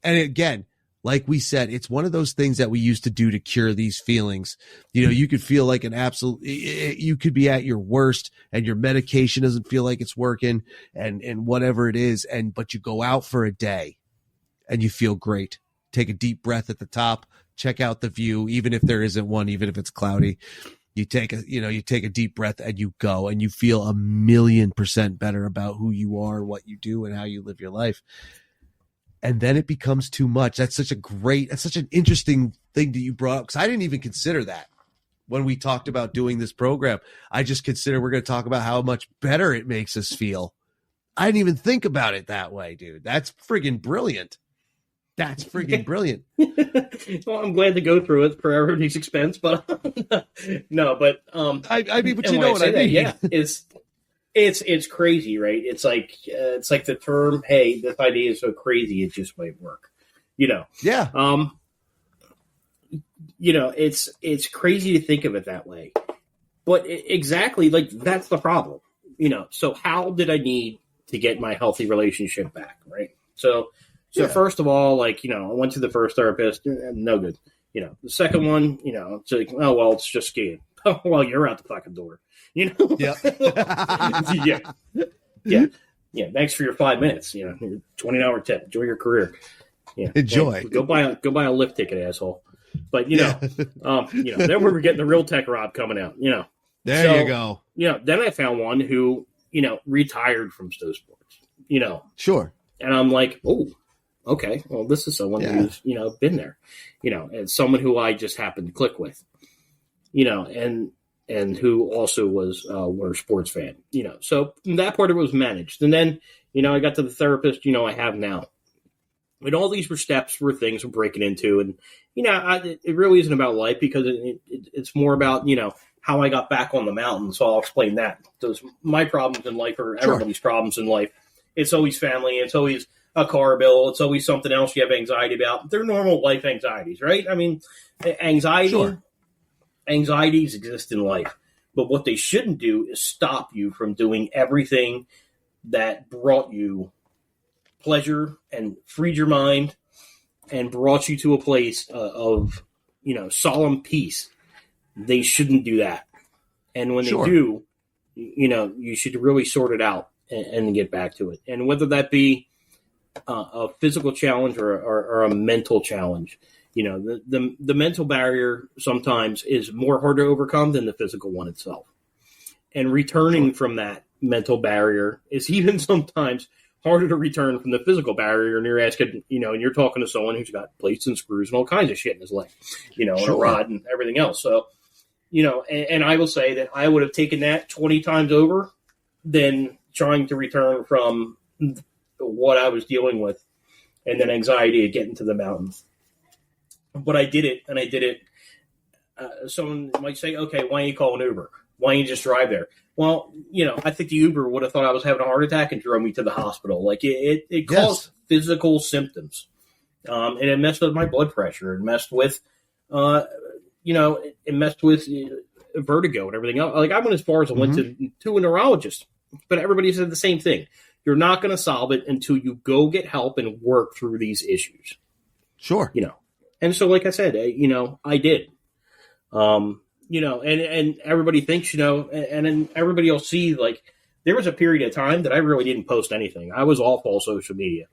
A: And again, Like we said, it's one of those things that we used to do to cure these feelings. You know, you could feel like you could be at your worst and your medication doesn't feel like it's working and whatever it is. But you go out for a day and you feel great. Take a deep breath at the top, check out the view, even if there isn't one, even if it's cloudy. You take a deep breath and you go and you feel 1,000,000% better about who you are, what you do, and how you live your life. And then it becomes too much. That's such an interesting thing that you brought up, because I didn't even consider that when we talked about doing this program. I just consider we're going to talk about how much better it makes us feel. I didn't even think about it that way, dude. That's friggin' brilliant. That's friggin' brilliant.
C: Well, I'm glad to go through it for everybody's expense, but no, but
A: I mean, but you know what I mean?
C: Yeah, it's crazy, right? It's like the term, "Hey, this idea is so crazy, it just might work." You know?
A: Yeah.
C: You know, it's crazy to think of it that way, but exactly, like, that's the problem. You know, so how did I need to get my healthy relationship back, right? So first of all, like, you know, I went to the first therapist, no good. You know, the second one, you know, it's like, oh, well, it's just skiing. Oh, well, you're out the fucking door. You know?
A: Yeah.
C: Yeah. Thanks for your 5 minutes. You know, your 20-hour tip. Enjoy your career. Yeah.
A: Enjoy.
C: Go buy a lift ticket, asshole. But you know, then we were getting the real tech Rob coming out. You know,
A: you go.
C: You know, then I found one who, you know, retired from snow sports. You know,
A: sure.
C: And I'm like, oh, okay. Well, this is someone who's, you know, been there. You know, and someone who I just happened to click with. You know, and who also was a sports fan, you know. So that part of it was managed. And then, you know, I got to the therapist, you know, I have now. And all these were steps, were things we're breaking into. And, you know, it really isn't about life, because it's more about, you know, how I got back on the mountain. So I'll explain that. Those my problems in life are everybody's problems in life. It's always family. It's always a car bill. It's always something else you have anxiety about. They're normal life anxieties, right? I mean, anxieties exist in life, but what they shouldn't do is stop you from doing everything that brought you pleasure and freed your mind and brought you to a place of, you know, solemn peace. They shouldn't do that. And when they do, you know, you should really sort it out and get back to it. And whether that be a physical challenge or a mental challenge, you know, the mental barrier sometimes is more hard to overcome than the physical one itself. And returning from that mental barrier is even sometimes harder to return from the physical barrier. And you're asking, you know, and you're talking to someone who's got plates and screws and all kinds of shit in his leg, you know, and a rod and everything else. So, you know, and I will say that I would have taken that 20 times over than trying to return from what I was dealing with and then anxiety of getting to the mountains. But I did it, and I did it. Someone might say, okay, why don't you call an Uber? Why don't you just drive there? Well, you know, I think the Uber would have thought I was having a heart attack and drove me to the hospital. Like, it caused physical symptoms. And it messed with my blood pressure. It messed with, you know, it messed with vertigo and everything else. Like, I went as far as I went to a neurologist. But everybody said the same thing. You're not going to solve it until you go get help and work through these issues.
A: Sure.
C: You know. And so, like I said, you know, I did, you know, and everybody thinks, you know, and then everybody will see, like, there was a period of time that I really didn't post anything. I was off all social media.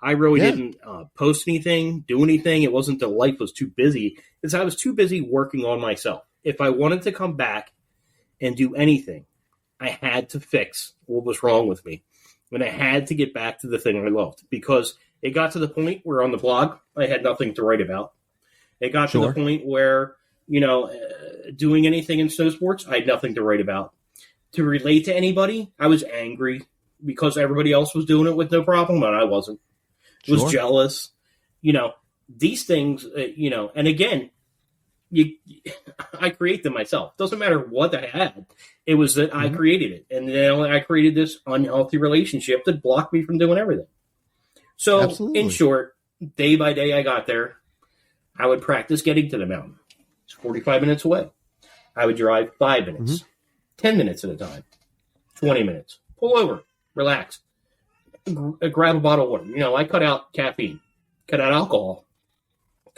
C: I really didn't post anything, do anything. It wasn't that life was too busy. It's I was too busy working on myself. If I wanted to come back and do anything, I had to fix what was wrong with me. And I had to get back to the thing I loved, because it got to the point where on the blog, I had nothing to write about. It got to the point where, you know, doing anything in snow sports, I had nothing to write about. To relate to anybody, I was angry because everybody else was doing it with no problem, and I wasn't. Was jealous. You know, these things, you know, and again, I create them myself. Doesn't matter what I had. It was that I created it. And then I created this unhealthy relationship that blocked me from doing everything. So, in short, day by day I got there. I would practice getting to the mountain. It's 45 minutes away. I would drive 5 minutes, 10 minutes at a time, 20 minutes. Pull over, relax, grab a bottle of water. You know, I cut out caffeine, cut out alcohol.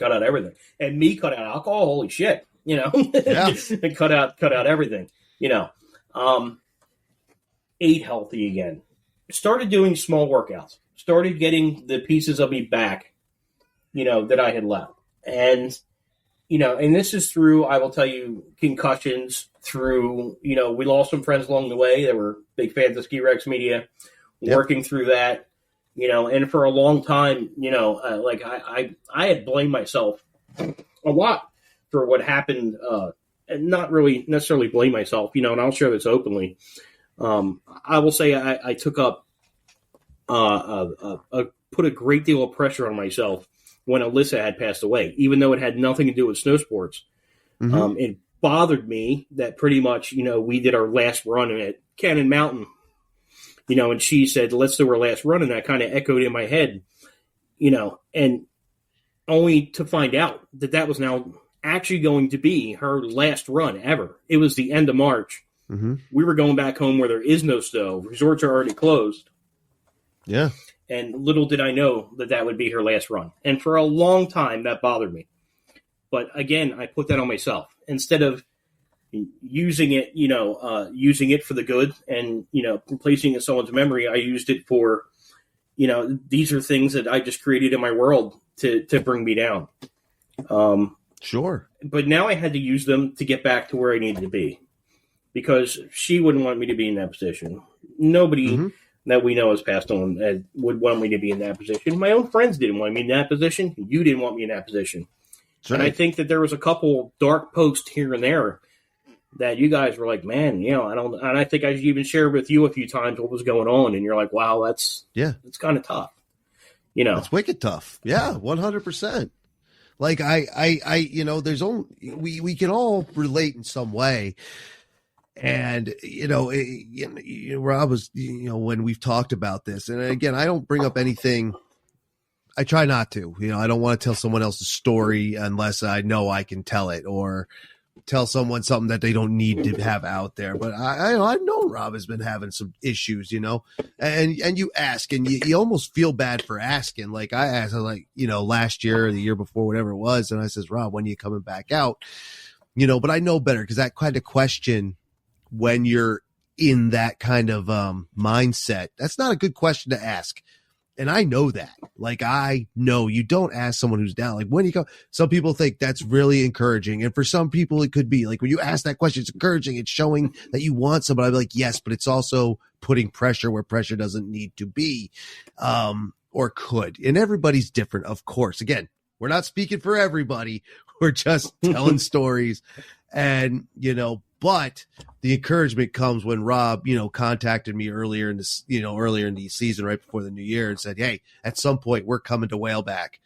C: cut out everything. And me cut out alcohol, holy shit, you know, and cut out everything, you know. Ate healthy again. Started doing small workouts. Started getting the pieces of me back, you know, that I had left. And, you know, and this is through, I will tell you, concussions, through, you know, we lost some friends along the way that were big fans of Ski Rex Media, working through that, you know, and for a long time, you know, like I had blamed myself a lot for what happened, and not really necessarily blame myself, you know, and I'll share this openly. I will say I took up, put a great deal of pressure on myself when Alyssa had passed away, even though it had nothing to do with snow sports. It bothered me that pretty much, you know, we did our last run at Cannon Mountain, you know, and she said, let's do our last run. And that kind of echoed in my head, you know, and only to find out that that was now actually going to be her last run ever. It was the end of March. We were going back home where there is no snow. Resorts are already closed.
A: Yeah.
C: And little did I know that that would be her last run. And for a long time, that bothered me. But again, I put that on myself. Instead of using it, you know, using it for the good and, you know, replacing it in someone's memory, I used it for, you know, these are things that I just created in my world to bring me down.
A: Sure.
C: But now I had to use them to get back to where I needed to be. Because she wouldn't want me to be in that position. Nobody that we know has passed on would want me to be in that position. My own friends didn't want me in that position. You didn't want me in that position.
A: Right.
C: And I think that there was a couple dark posts here and there that you guys were like, man, you know, and I think I even shared with you a few times what was going on. And you're like, wow, it's kind of tough. You know,
A: it's wicked tough. Yeah. 100%. Like I, you know, there's only, we can all relate in some way. And, you know, Rob was, you know, when we've talked about this, and again, I don't bring up anything. I try not to, you know, I don't want to tell someone else's story unless I know I can tell it, or tell someone something that they don't need to have out there. But I know Rob has been having some issues, you know, and you ask, and you almost feel bad for asking. Like I asked, like, you know, last year or the year before, whatever it was. And I says, Rob, when are you coming back out? You know, but I know better, because that kind of question, when you're in that kind of mindset, that's not a good question to ask. And I know that. Like, I know you don't ask someone who's down. Like, when you go, some people think that's really encouraging. And for some people, it could be like, when you ask that question, it's encouraging. It's showing that you want somebody. I'd be like, yes, but it's also putting pressure where pressure doesn't need to be, or could. And everybody's different, of course. Again, we're not speaking for everybody. We're just telling stories. And, you know, but the encouragement comes when Rob, you know, contacted me earlier in this, you know, earlier in the season, right before the new year, and said, hey, at some point we're coming to Whaleback,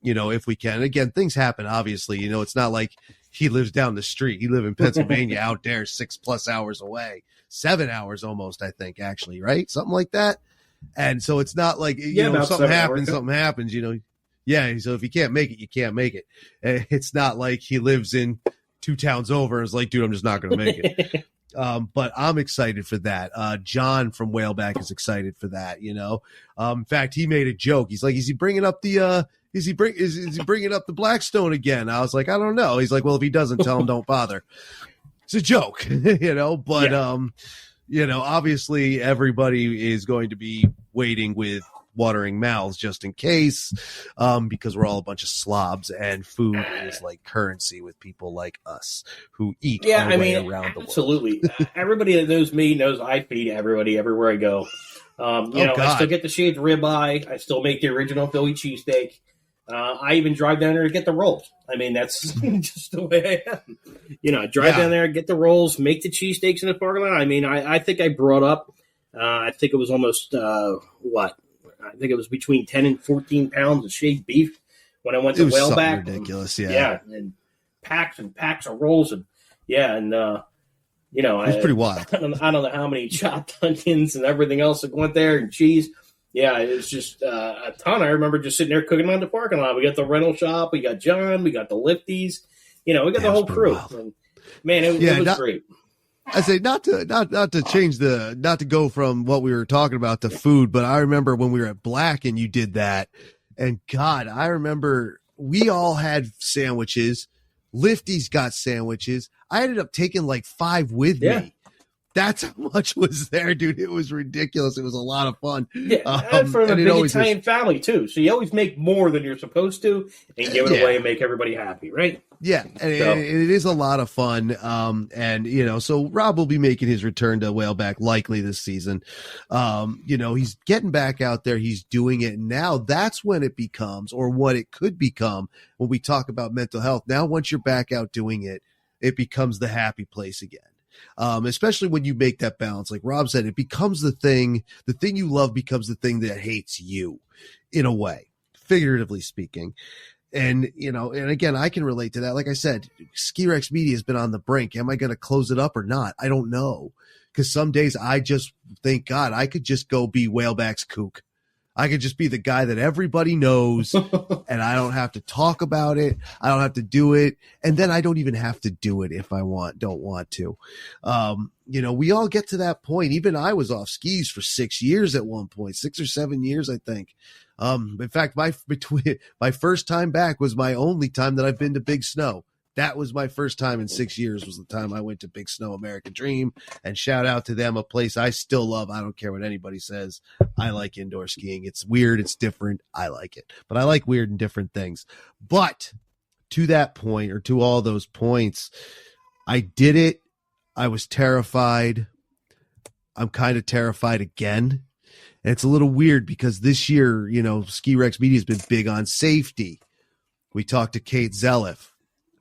A: you know, if we can. And again, things happen, obviously, you know, it's not like he lives down the street. He lives in Pennsylvania out there 6+ hours away, 7 hours almost, I think, actually, right? Something like that. And so it's not like, you know, something happens, you know. Yeah. So if you can't make it, you can't make it. It's not like he lives in 2 towns over and is like, dude, I'm just not going to make it. But I'm excited for that. John from Whaleback is excited for that, you know. In fact, he made a joke. He's like, is he bringing up the is he bringing up the Blackstone again? I was like, I don't know. He's like, well, if he doesn't, tell him don't bother. It's a joke, you know, but you know, obviously everybody is going to be waiting with watering mouths just in case, because we're all a bunch of slobs, and food is like currency with people like us who eat our way around the world.
C: Absolutely. Everybody that knows me knows I feed everybody everywhere I go. You know, I still get the shaved ribeye. I still make the original Philly cheesesteak. I even drive down there to get the rolls. I mean, that's just the way I am. You know, I drive down there, get the rolls, make the cheesesteaks in the parking lot. I mean, I think I brought up, I think it was almost, I think it was between 10 and 14 pounds of shaved beef when I went to Whaleback.
A: Ridiculous,
C: yeah. And packs of rolls. And you know,
A: it's pretty wild.
C: I don't know how many chopped onions and everything else that went there, and cheese. Yeah, it was just a ton. I remember just sitting there cooking on the parking lot. We got the rental shop. We got John. We got the Lifties. You know, we got the whole crew. And, man, it was great.
A: I say not to go from what we were talking about to food, but I remember when we were at Black and you did that, and God, I remember we all had sandwiches. Lifty's got sandwiches. I ended up taking like 5 with me. That's how much was there, dude. It was ridiculous. It was a lot of fun.
C: Yeah, and for the big Italian family, too. So you always make more than you're supposed to and give it away and make everybody happy, right?
A: Yeah, and it is a lot of fun. And, you know, so Rob will be making his return to Whaleback likely this season. You know, he's getting back out there. He's doing it. Now that's when it becomes, or what it could become when we talk about mental health. Now, once you're back out doing it, it becomes the happy place again. Especially when you make that balance. Like Rob said, it becomes the thing you love becomes the thing that hates you in a way, figuratively speaking. And, you know, and again, I can relate to that. Like I said, Ski Rex Media has been on the brink. Am I going to close it up or not? I don't know. Because some days I just think, God, I could just go be Whaleback's kook. I could just be the guy that everybody knows and I don't have to talk about it. I don't have to do it. And then I don't even have to do it if I don't want to. You know, we all get to that point. Even I was off skis for 6 years at one point, 6 or 7 years, I think. In fact, my first time back was my only time that I've been to Big Snow. That was my first time in 6 years was the time I went to Big Snow American Dream, and shout out to them, a place I still love. I don't care what anybody says. I like indoor skiing. It's weird. It's different. I like it, but I like weird and different things. But to that point, or to all those points, I did it. I was terrified. I'm kind of terrified again. And it's a little weird because this year, you know, Ski Rex Media has been big on safety. We talked to Kate Zelliff.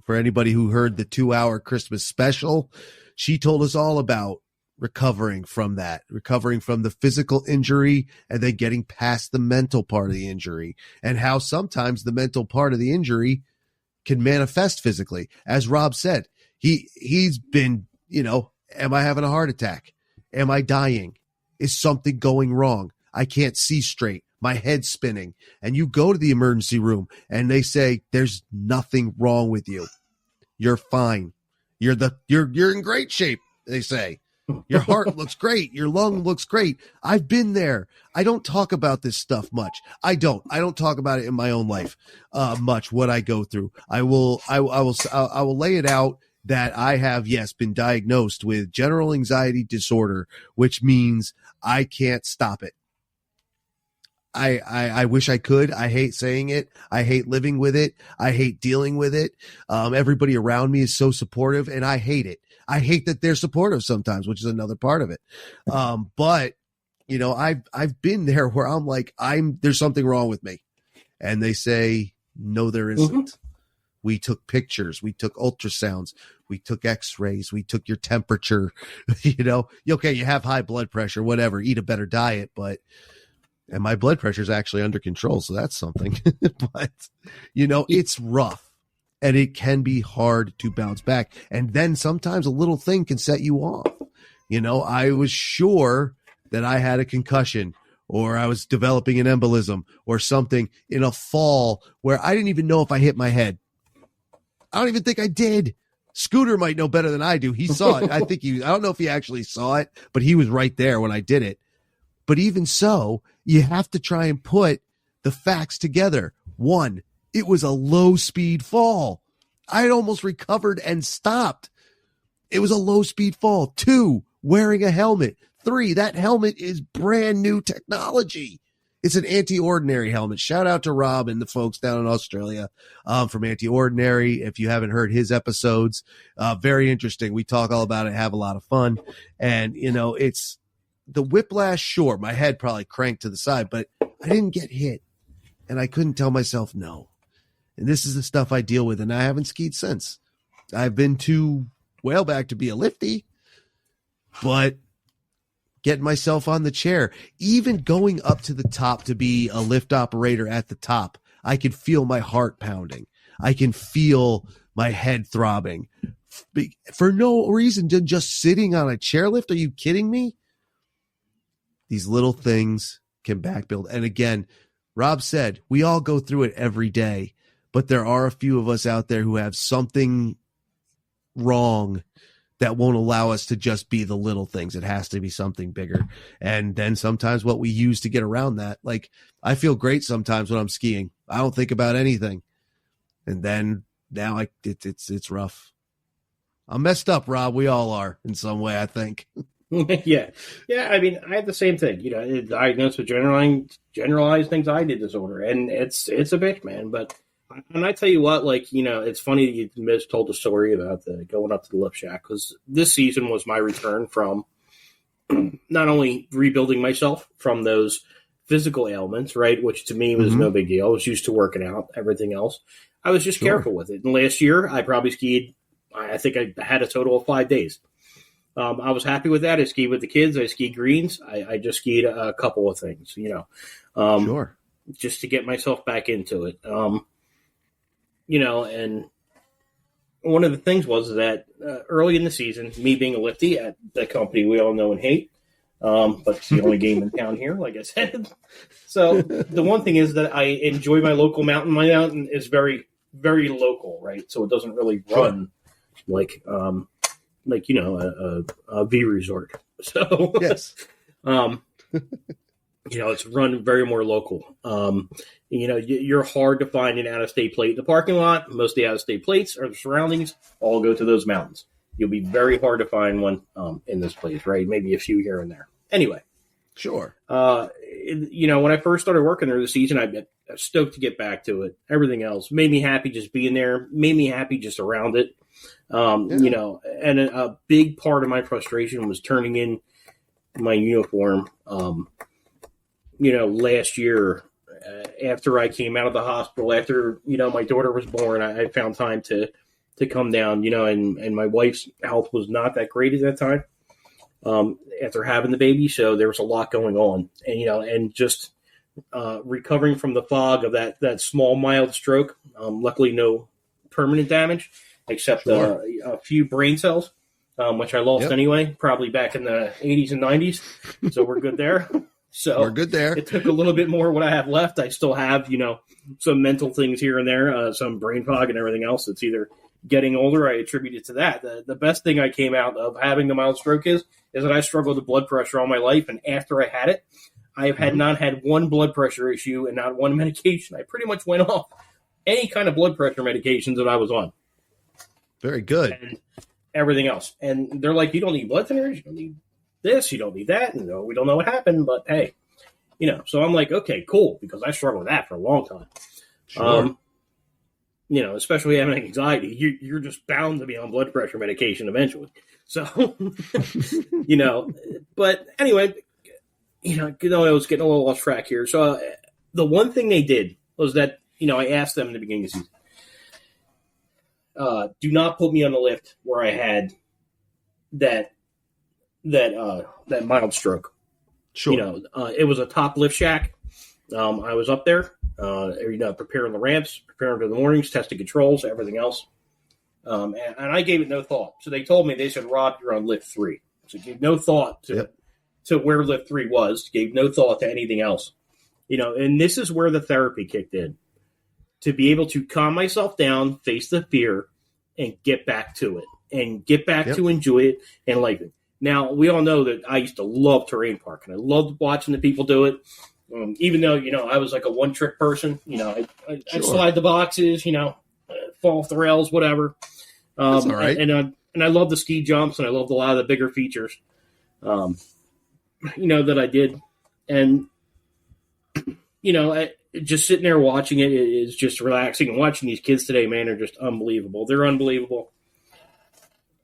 A: For anybody who heard the 2-hour Christmas special, she told us all about recovering from that, recovering from the physical injury and then getting past the mental part of the injury, and how sometimes the mental part of the injury can manifest physically. As Rob said, he's been, you know, am I having a heart attack? Am I dying? Is something going wrong? I can't see straight. My head's spinning. And you go to the emergency room and they say, there's nothing wrong with you. You're fine. You're in great shape, they say. Your heart looks great. Your lung looks great. I've been there. I don't talk about this stuff much. I don't talk about it in my own life much, what I go through. I will lay it out that I have, yes, been diagnosed with general anxiety disorder, which means I can't stop it. I wish I could. I hate saying it. I hate living with it. I hate dealing with it. Everybody around me is so supportive and I hate it. I hate that they're supportive sometimes, which is another part of it. But you know, I've been there where I'm like, there's something wrong with me. And they say, no, there isn't. Mm-hmm. We took pictures. We took ultrasounds. We took x-rays. We took your temperature, you know, okay, you have high blood pressure, whatever, eat a better diet, and my blood pressure is actually under control. So that's something, but you know, it's rough and it can be hard to bounce back. And then sometimes a little thing can set you off. You know, I was sure that I had a concussion or I was developing an embolism or something in a fall where I didn't even know if I hit my head. I don't even think I did. Scooter might know better than I do. He saw it. I don't know if he actually saw it, but he was right there when I did it. But even so, you have to try and put the facts together. 1, it was a low speed fall. I had almost recovered and stopped. It was a low speed fall. 2, wearing a helmet. 3, that helmet is brand new technology. It's an Anti-Ordinary helmet. Shout out to Rob and the folks down in Australia from Anti-Ordinary. If you haven't heard his episodes, very interesting. We talk all about it, have a lot of fun. And, you know, it's the whiplash, sure, my head probably cranked to the side, but I didn't get hit. And I couldn't tell myself no. And this is the stuff I deal with, and I haven't skied since. I've been to Whaleback to be a lifty, but getting myself on the chair, even going up to the top to be a lift operator at the top, I can feel my heart pounding. I can feel my head throbbing for no reason than just sitting on a chairlift. Are you kidding me? These little things can backbuild. And again, Rob said, we all go through it every day, but there are a few of us out there who have something wrong that won't allow us to just be the little things. It has to be something bigger. And then sometimes what we use to get around that, like I feel great sometimes when I'm skiing. I don't think about anything. And then now it's rough. I'm messed up, Rob. We all are in some way, I think.
C: Yeah. I mean, I had the same thing. Diagnosed with generalized anxiety disorder, and it's a bitch, man. But and I tell you what, it's funny that you told the story about the going up to the lift shack, because this season was my return from not only rebuilding myself from those physical ailments, right, which to me was no big deal. I was used to working out, everything else. I was just careful with it. And last year, I probably skied, I think I had a total of 5 days. I was happy with that. I skied with the kids. I skied greens. I just skied a couple of things, just to get myself back into it. And one of the things was that early in the season, me being a lifty at the company we all know and hate, but it's the only game in town here, like I said. So the one thing is that I enjoy my local mountain. My mountain is very, very local, right? So it doesn't really run like a V resort. So
A: yes,
C: it's run very more local. You're hard to find an out-of-state plate in the parking lot. Most of the out-of-state plates or the surroundings all go to those mountains. You'll be very hard to find one in this place, right? Maybe a few here and there. Anyway.
A: Sure.
C: When I first started working there this season, I was stoked to get back to it. Everything else made me happy just being there, made me happy just around it. And a big part of my frustration was turning in my uniform, last year after I came out of the hospital, after, my daughter was born, I found time to come down, and my wife's health was not that great at that time. After having the baby, so there was a lot going on, and just recovering from the fog of that small mild stroke. Luckily, no permanent damage, except a few brain cells, which I lost anyway, probably back in the 80s and 90s. So we're good there. So
A: we're good there.
C: It took a little bit more what I have left. I still have, some mental things here and there, some brain fog and everything else. It's either getting older. I attribute it to that. The best thing I came out of having the mild stroke is that I struggled with blood pressure all my life. And after I had it, I have not had one blood pressure issue and not one medication. I pretty much went off any kind of blood pressure medications that I was on.
A: Very good.
C: And everything else. And they're like, you don't need blood thinners. You don't need this. You don't need that. And we don't know what happened, but hey, so I'm like, okay, cool. Because I struggled with that for a long time.
A: Sure.
C: Especially having anxiety, you're just bound to be on blood pressure medication eventually. So, but anyway, I was getting a little off track here. So the one thing they did was that, I asked them in the beginning of the season, do not put me on the lift where I had that mild stroke.
A: Sure.
C: It was a top lift shack. I was up there, preparing the ramps, preparing for the mornings, testing controls, everything else. And I gave it no thought. So they told me, they said, Rob, you're on lift 3. So gave no thought to where lift 3 was, gave no thought to anything else. And this is where the therapy kicked in. To be able to calm myself down, face the fear, and get back to it. And get back to enjoy it and like it. Now, we all know that I used to love terrain park, and I loved watching the people do it. Even though, I was like a one-trick person. I'd slide the boxes, fall off the rails, whatever.
A: That's all right.
C: And I love the ski jumps, and I loved a lot of the bigger features, that I did. And, just sitting there watching it is just relaxing. And watching these kids today, man, are just unbelievable. They're unbelievable.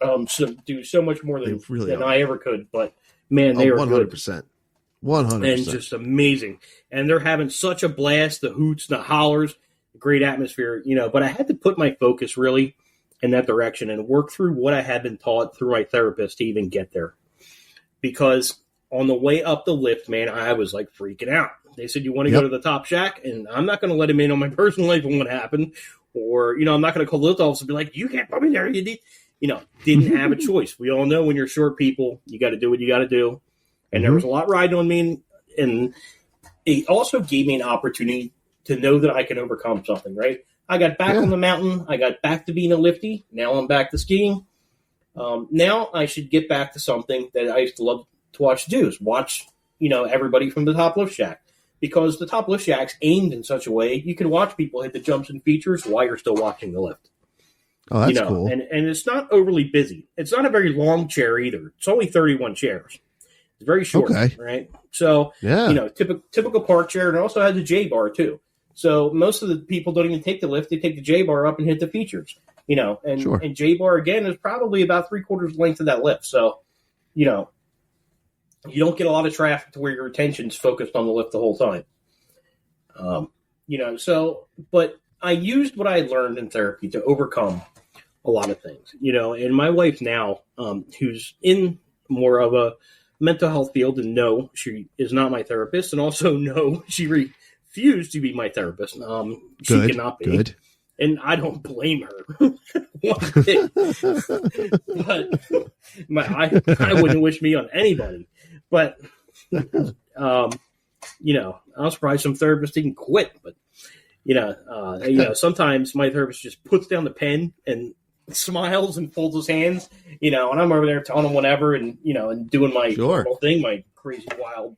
C: Do so much more than I ever could. But, man, they are
A: 100%. 100%.
C: And just amazing. And they're having such a blast, the hoots, the hollers, great atmosphere, but I had to put my focus really in that direction and work through what I had been taught through my therapist to even get there. Because on the way up the lift, man, I was like freaking out. They said, you want to go to the top shack? And I'm not going to let them in on my personal life and what happened. Or, I'm not going to call the lift office and be like, you can't put me there. You did. Didn't have a choice. We all know when you're short people, you got to do what you got to do. And there was a lot riding on me, and it also gave me an opportunity to know that I can overcome something, right? I got back on the mountain. I got back to being a lifty. Now I'm back to skiing. Now I should get back to something that I used to love to watch do, is watch, everybody from the top lift shack. because the top lift shack's aimed in such a way you can watch people hit the jumps and features while you're still watching the lift.
A: Oh, that's cool.
C: And it's not overly busy. It's not a very long chair either. It's only 31 chairs. It's very short, right? So, typical park chair, and it also has a J bar too. So most of the people don't even take the lift; they take the J bar up and hit the features. And J bar again is probably about 3/4 length of that lift. So, you don't get a lot of traffic to where your attention's focused on the lift the whole time. But I used what I learned in therapy to overcome a lot of things, and my wife now, who's in more of a mental health field, and no, she is not my therapist, and also no, she refused to be my therapist. She cannot be. Good. And I don't blame her one bit. But I wouldn't wish me on anybody. But, I'm surprised some therapists didn't quit. But, sometimes my therapist just puts down the pen and smiles and folds his hands, and I'm over there telling him whatever and, and doing my whole thing, my crazy, wild,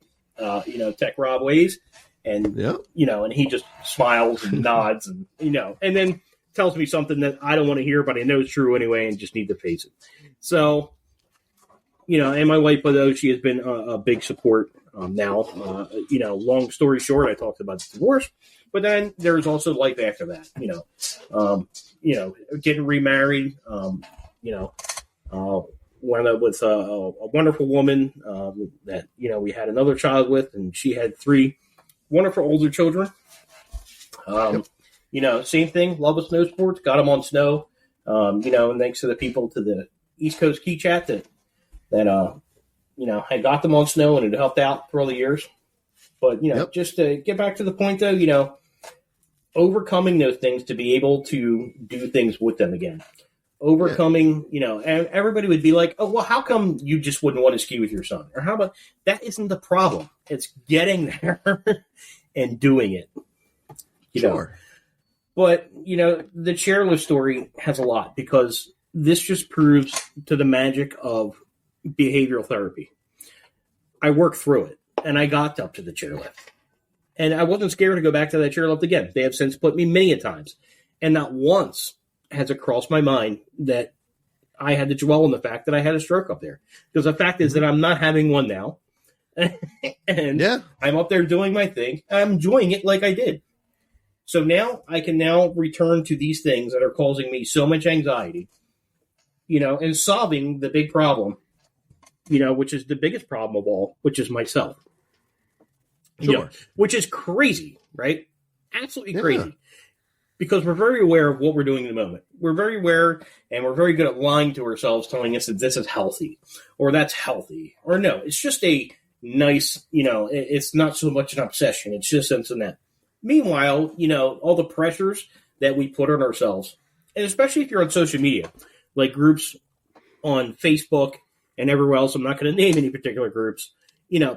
C: tech Rob ways. And, and he just smiles and nods and, and then tells me something that I don't want to hear, but I know it's true anyway and just need to face it. So, and my wife, although she has been a big support now, long story short, I talked about the divorce, but then there's also life after that, getting remarried, wound up with a wonderful woman that, we had another child with, and she had 3 wonderful older children. Same thing. Love of snow sports. Got them on snow. And thanks to the people to the East Coast Key Chat that had got them on snow and it helped out for all the years. But, just to get back to the point though, overcoming those things to be able to do things with them again. Overcoming, and everybody would be like, oh, well, how come you just wouldn't want to ski with your son? Or how about that isn't the problem. It's getting there and doing it.
A: Sure.
C: But, the chairlift story has a lot because this just proves to the magic of behavioral therapy. I worked through it and I got up to the chairlift. And I wasn't scared to go back to that chairlift again. They have since put me many a times. And not once has it crossed my mind that I had to dwell on the fact that I had a stroke up there. Because the fact is that I'm not having one now. And I'm up there doing my thing. I'm enjoying it like I did. So now I can now return to these things that are causing me so much anxiety, and solving the big problem, which is the biggest problem of all, which is myself.
A: Sure.
C: Which is crazy, right? Absolutely crazy. Because we're very aware of what we're doing in the moment. We're very aware, and we're very good at lying to ourselves, telling us that this is healthy, or that's healthy, or no, it's just a nice, it's not so much an obsession. It's just this and that. Meanwhile, all the pressures that we put on ourselves, and especially if you're on social media, like groups on Facebook and everywhere else, I'm not going to name any particular groups,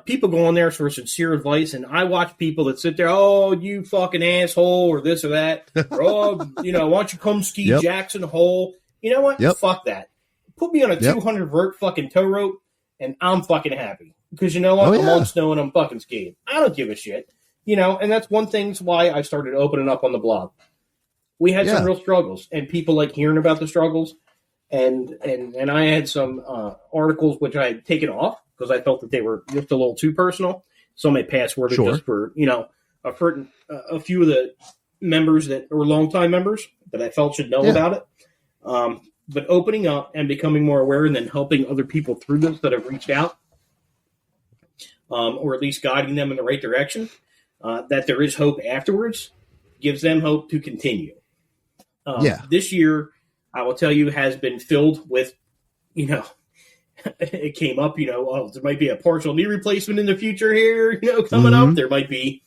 C: people go on there for sincere advice, and I watch people that sit there, oh, you fucking asshole, or this or that, or, oh, why don't you come ski Jackson Hole? You know what? Fuck that. Put me on a 200 vert fucking tow rope, and I'm fucking happy. Because you know what? I'm on snow and I'm fucking skiing. I don't give a shit. And that's one thing why I started opening up on the blog. We had some real struggles, and people like hearing about the struggles. And I had some articles which I had taken off because I felt that they were just a little too personal. Some I passworded just for, a few of the members that were longtime members that I felt should know about it. But opening up and becoming more aware and then helping other people through this that have reached out, or at least guiding them in the right direction. That there is hope afterwards, gives them hope to continue. This year, I will tell you, has been filled with, it came up, there might be a partial knee replacement in the future here, coming up. There might be,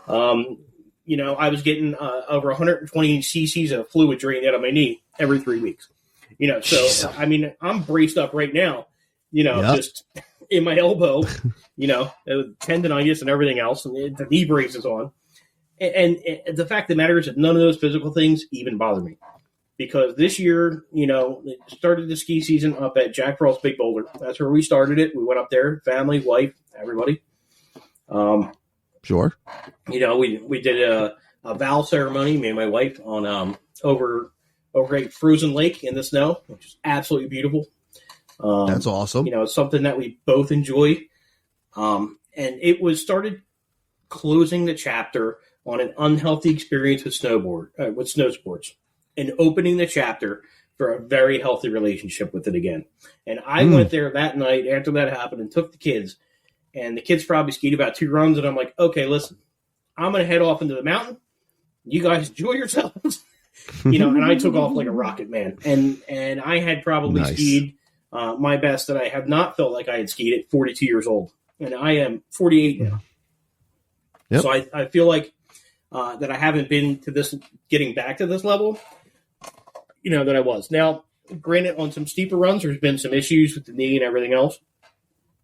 C: I was getting over 120 cc's of fluid drained out of my knee every 3 weeks. So, I mean, I'm braced up right now, just in my elbow, tendonitis and everything else, and the knee brace is on. And the fact of the matter is that none of those physical things even bother me. Because this year, it started the ski season up at Jack Frost Big Boulder. That's where we started it. We went up there, family, wife, everybody.
A: Sure.
C: You know, we did a vow ceremony, me and my wife, on over a frozen lake in the snow, which is absolutely beautiful.
A: That's awesome.
C: You know, it's something that we both enjoy. And it was started closing the chapter on an unhealthy experience with snow sports, and opening the chapter for a very healthy relationship with it again. And I went there that night after that happened and took the kids, and the kids probably skied about 2 runs, and I'm like, okay, listen, I'm going to head off into the mountain. You guys enjoy yourselves. You know, and I took off like a rocket, man. And I had probably skied my best that I have not felt like I had skied at 42 years old. And I am 48 now. Yep. So I feel like that I haven't been to this, getting back to this level, you know, that I was. Now, granted, on some steeper runs, there's been some issues with the knee and everything else.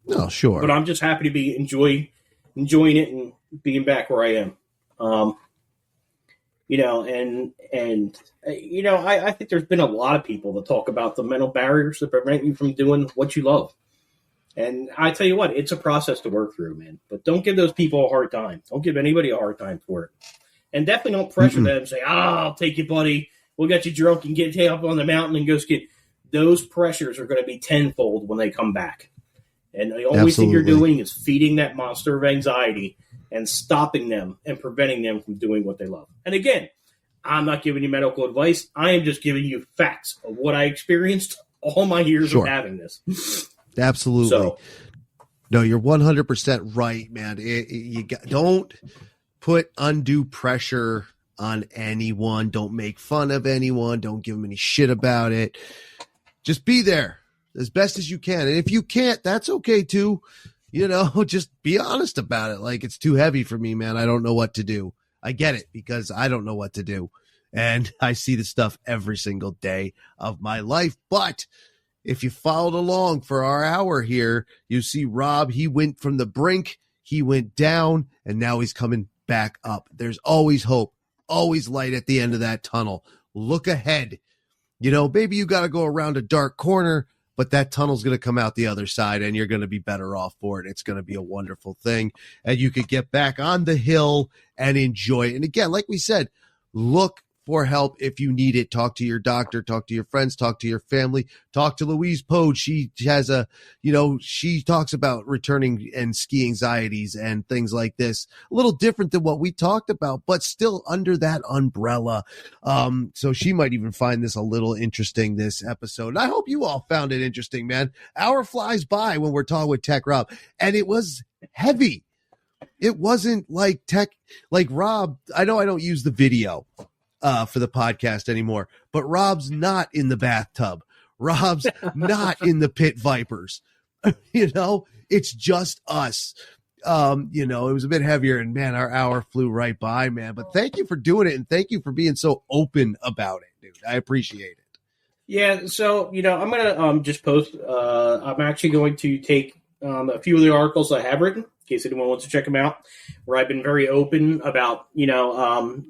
A: Oh, sure.
C: But I'm just happy to be enjoying it and being back where I am. You know, and you know, I think there's been a lot of people that talk about the mental barriers that prevent you from doing what you love. And I tell you what, it's a process to work through, man. But don't give those people a hard time. Don't give anybody a hard time for it. And definitely don't pressure them and say, I'll take you, buddy. We'll get you drunk and get you up on the mountain and go ski. Those pressures are going to be tenfold when they come back. And the only thing you're doing is feeding that monster of anxiety and stopping them and preventing them from doing what they love. And again, I'm not giving you medical advice. I am just giving you facts of what I experienced all my years of having this.
A: Absolutely.
C: So,
A: no, you're 100% right, man. Don't put undue pressure on anyone. Don't make fun of anyone. Don't give them any shit about it. Just be there as best as you can. And if you can't, that's okay too. You know, just be honest about it. Like, it's too heavy for me, man. I don't know what to do. I get it, because I don't know what to do. And I see the stuff every single day of my life. But if you followed along for our hour here, you see Rob, he went from the brink, he went down, and now he's coming back up. There's always hope, always light at the end of that tunnel. Look ahead. You know, maybe you got to go around a dark corner, but that tunnel's going to come out the other side, and you're going to be better off for it. It's going to be a wonderful thing, and you could get back on the hill and enjoy it. And again, like we said, look for help if you need it. Talk to your doctor, talk to your friends, talk to your family, talk to Louise Pode. She has she talks about returning and ski anxieties and things like this. A little different than what we talked about, but still under that umbrella. So she might even find this a little interesting, this episode. And I hope you all found it interesting, man. Hour flies by when we're talking with Tech Rob, and it was heavy. It wasn't like Rob. I know I don't use the video for the podcast anymore, but Rob's not in the bathtub. Rob's not in the pit vipers. You know, it's just us. You know, it was a bit heavier, and man, our hour flew right by, man. But thank you for doing it, and thank you for being so open about it, dude. I appreciate it.
C: Yeah, so, you know, I'm going to just post. I'm actually going to take a few of the articles I have written, in case anyone wants to check them out, where I've been very open about, you know,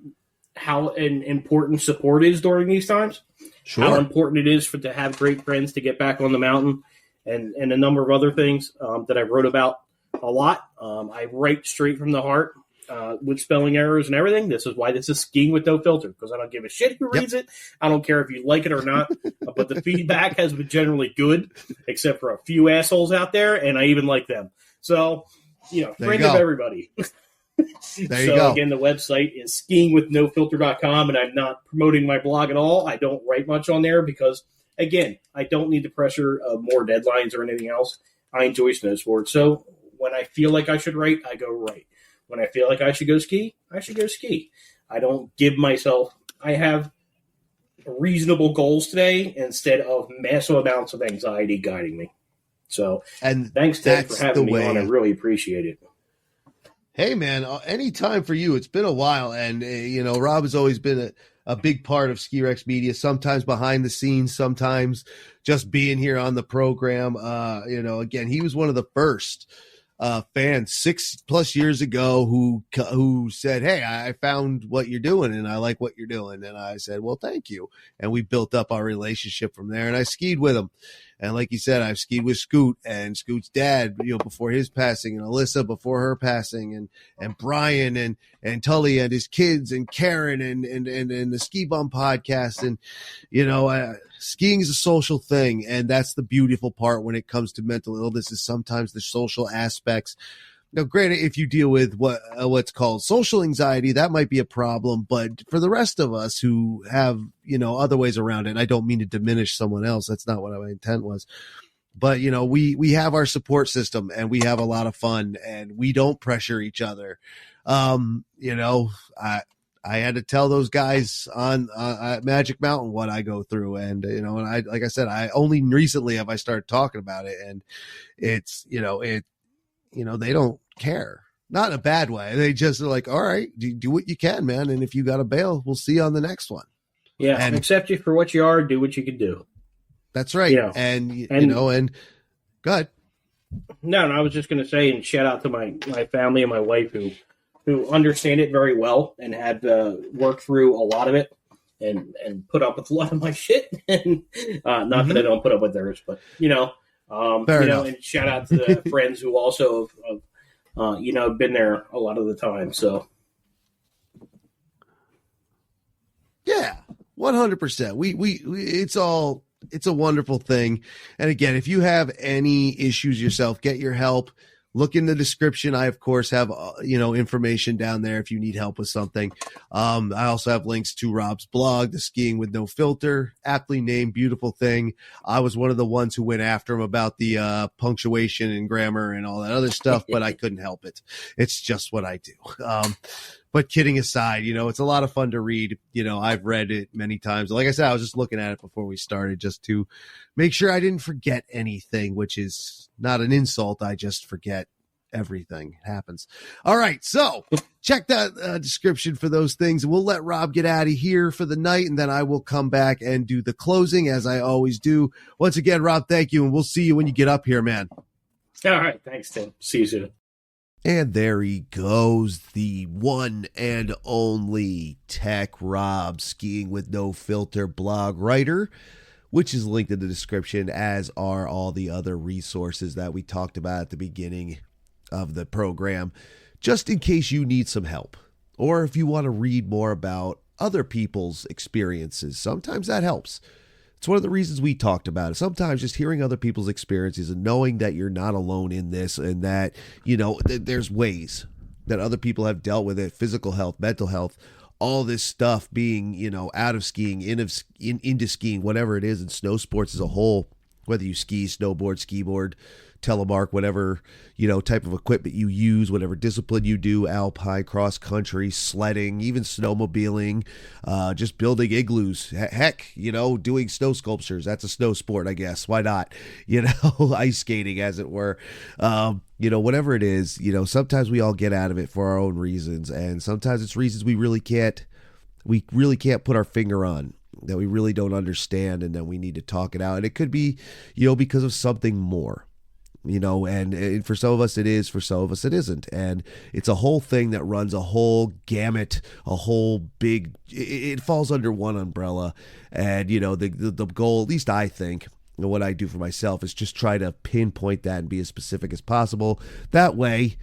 C: how important support is during these times. Sure. How important it is to have great friends to get back on the mountain, and a number of other things that I wrote about a lot. I write straight from the heart with spelling errors and everything. This is why this is Skiing with No Filter, because I don't give a shit who reads it. I don't care if you like it or not, but the feedback has been generally good, except for a few assholes out there, and I even like them. So, you know, friend of everybody.
A: There you go.
C: Again, the website is skiingwithnofilter.com, and I'm not promoting my blog at all. I don't write much on there because, again, I don't need the pressure of more deadlines or anything else. I enjoy snow sports. So when I feel like I should write, I go write. When I feel like I should go ski, I should go ski. I don't give myself – I have reasonable goals today instead of massive amounts of anxiety guiding me. So thanks, Ted, for having me on. I really appreciate it.
A: Hey, man, anytime for you. It's been a while, and, you know, Rob has always been a big part of Ski Rex Media, sometimes behind the scenes, sometimes just being here on the program. You know, again, he was one of the first fans 6+ years ago who said, hey, I found what you're doing, and I like what you're doing. And I said, well, thank you. And we built up our relationship from there, and I skied with him. And like you said, I've skied with Scoot and Scoot's dad, before his passing, and Alyssa before her passing, and Brian and Tully and his kids, and Karen and the Ski Bum podcast. And, skiing is a social thing. And that's the beautiful part when it comes to mental illness, is sometimes the social aspects. Now, granted, if you deal with what's called social anxiety, that might be a problem. But for the rest of us who have, other ways around it, and I don't mean to diminish someone else. That's not what my intent was. But, we have our support system, and we have a lot of fun, and we don't pressure each other. I had to tell those guys on at Magic Mountain what I go through. And, like I said, I only recently have I started talking about it, and it's, they don't care. Not in a bad way. They just are like, all right, do what you can, man. And if you got to bail, we'll see you on the next one.
C: Yeah. And accept you for what you are. Do what you can do.
A: That's right. And go ahead.
C: No, I was just going to say, and shout out to my family and my wife who understand it very well and had to work through a lot of it and put up with a lot of my shit. And not that I don't put up with theirs, but, and shout out to the friends who also have been there a lot of the time. So,
A: yeah, 100%. It's a wonderful thing. And again, if you have any issues yourself, get your help. Look in the description. I, of course, have, information down there if you need help with something. I also have links to Rob's blog, The Skiing with No Filter, aptly named, beautiful thing. I was one of the ones who went after him about the punctuation and grammar and all that other stuff, but I couldn't help it. It's just what I do. But kidding aside, it's a lot of fun to read. I've read it many times. Like I said, I was just looking at it before we started just to make sure I didn't forget anything, which is not an insult. I just forget everything. It happens. All right. So check that description for those things. We'll let Rob get out of here for the night, and then I will come back and do the closing as I always do. Once again, Rob, thank you. And we'll see you when you get up here, man.
C: All right. Thanks, Tim. See you soon.
A: And there he goes, the one and only Tech Rob, Skiing with No Filter blog writer, which is linked in the description, as are all the other resources that we talked about at the beginning of the program, just in case you need some help, or if you want to read more about other people's experiences. Sometimes that helps. It's one of the reasons we talked about it. Sometimes just hearing other people's experiences and knowing that you're not alone in this, and that, there's ways that other people have dealt with it, physical health, mental health, all this stuff being, out of skiing, into skiing, whatever it is, in snow sports as a whole, whether you ski, snowboard, skiboard, telemark, whatever, type of equipment you use, whatever discipline you do, alpine, cross country, sledding, even snowmobiling, just building igloos, heck, doing snow sculptures. That's a snow sport, I guess. Why not? Ice skating, as it were. Whatever it is, sometimes we all get out of it for our own reasons. And sometimes it's reasons we really can't put our finger on, that we really don't understand, and then we need to talk it out. And it could be, because of something more. And for some of us it is, for some of us it isn't. And it's a whole thing that runs a whole gamut, a whole big, it falls under one umbrella. And, the goal, at least I think, and what I do for myself, is just try to pinpoint that and be as specific as possible. That way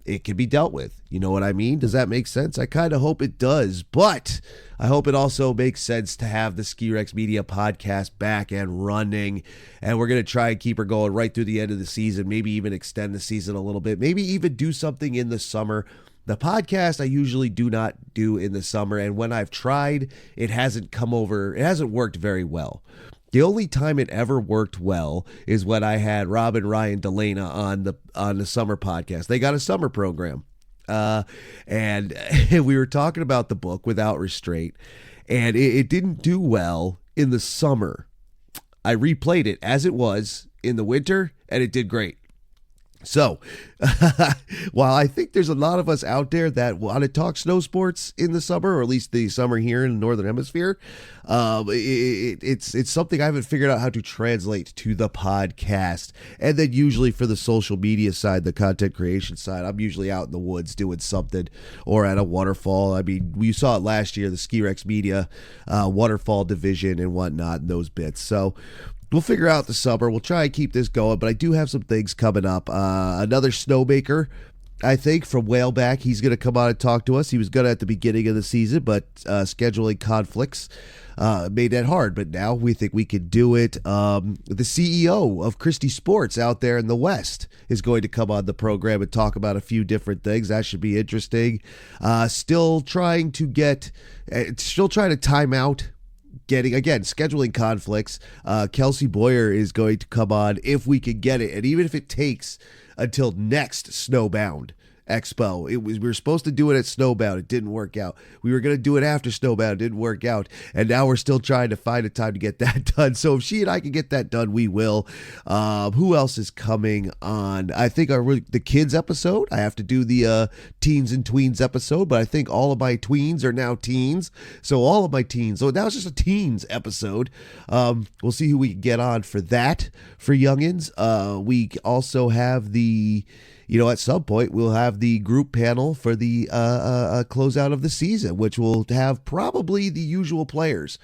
A: it can be dealt with. You know what I mean? Does that make sense? I kind of hope it does, but I hope it also makes sense to have the Ski Rex Media podcast back and running. And we're going to try and keep her going right through the end of the season, maybe even extend the season a little bit, maybe even do something in the summer. The podcast I usually do not do in the summer, and when I've tried, it hasn't worked very well. The only time it ever worked well is when I had Rob and Ryan Delana on the summer podcast. They got a summer program. And we were talking about the book Without Restraint, and it didn't do well in the summer. I replayed it as it was in the winter, and it did great. So, while I think there's a lot of us out there that want to talk snow sports in the summer, or at least the summer here in the Northern Hemisphere, it's something I haven't figured out how to translate to the podcast. And then usually for the social media side, the content creation side, I'm usually out in the woods doing something, or at a waterfall. I mean, we saw it last year, the Ski Rex Media waterfall division and whatnot, and those bits. So we'll figure out the summer. We'll try and keep this going, but I do have some things coming up. Another snowmaker, I think, from Whaleback. He's going to come on and talk to us. He was going to at the beginning of the season, but scheduling conflicts made that hard. But now we think we can do it. The CEO of Christie Sports out there in the West is going to come on the program and talk about a few different things. That should be interesting. Still trying to time out scheduling conflicts. Kelsey Boyer is going to come on if we can get it, and even if it takes until next Snowbound Expo. We were supposed to do it at Snowbound. It didn't work out. We were going to do it after Snowbound. It didn't work out. And now we're still trying to find a time to get that done. So if she and I can get that done, we will. Who else is coming on? I think the kids episode. I have to do the teens and tweens episode, but I think all of my tweens are now teens. So all of my teens. So now it's just a teens episode. We'll see who we can get on for that, for youngins. We also have at some point, we'll have the group panel for the closeout of the season, which will have probably the usual players.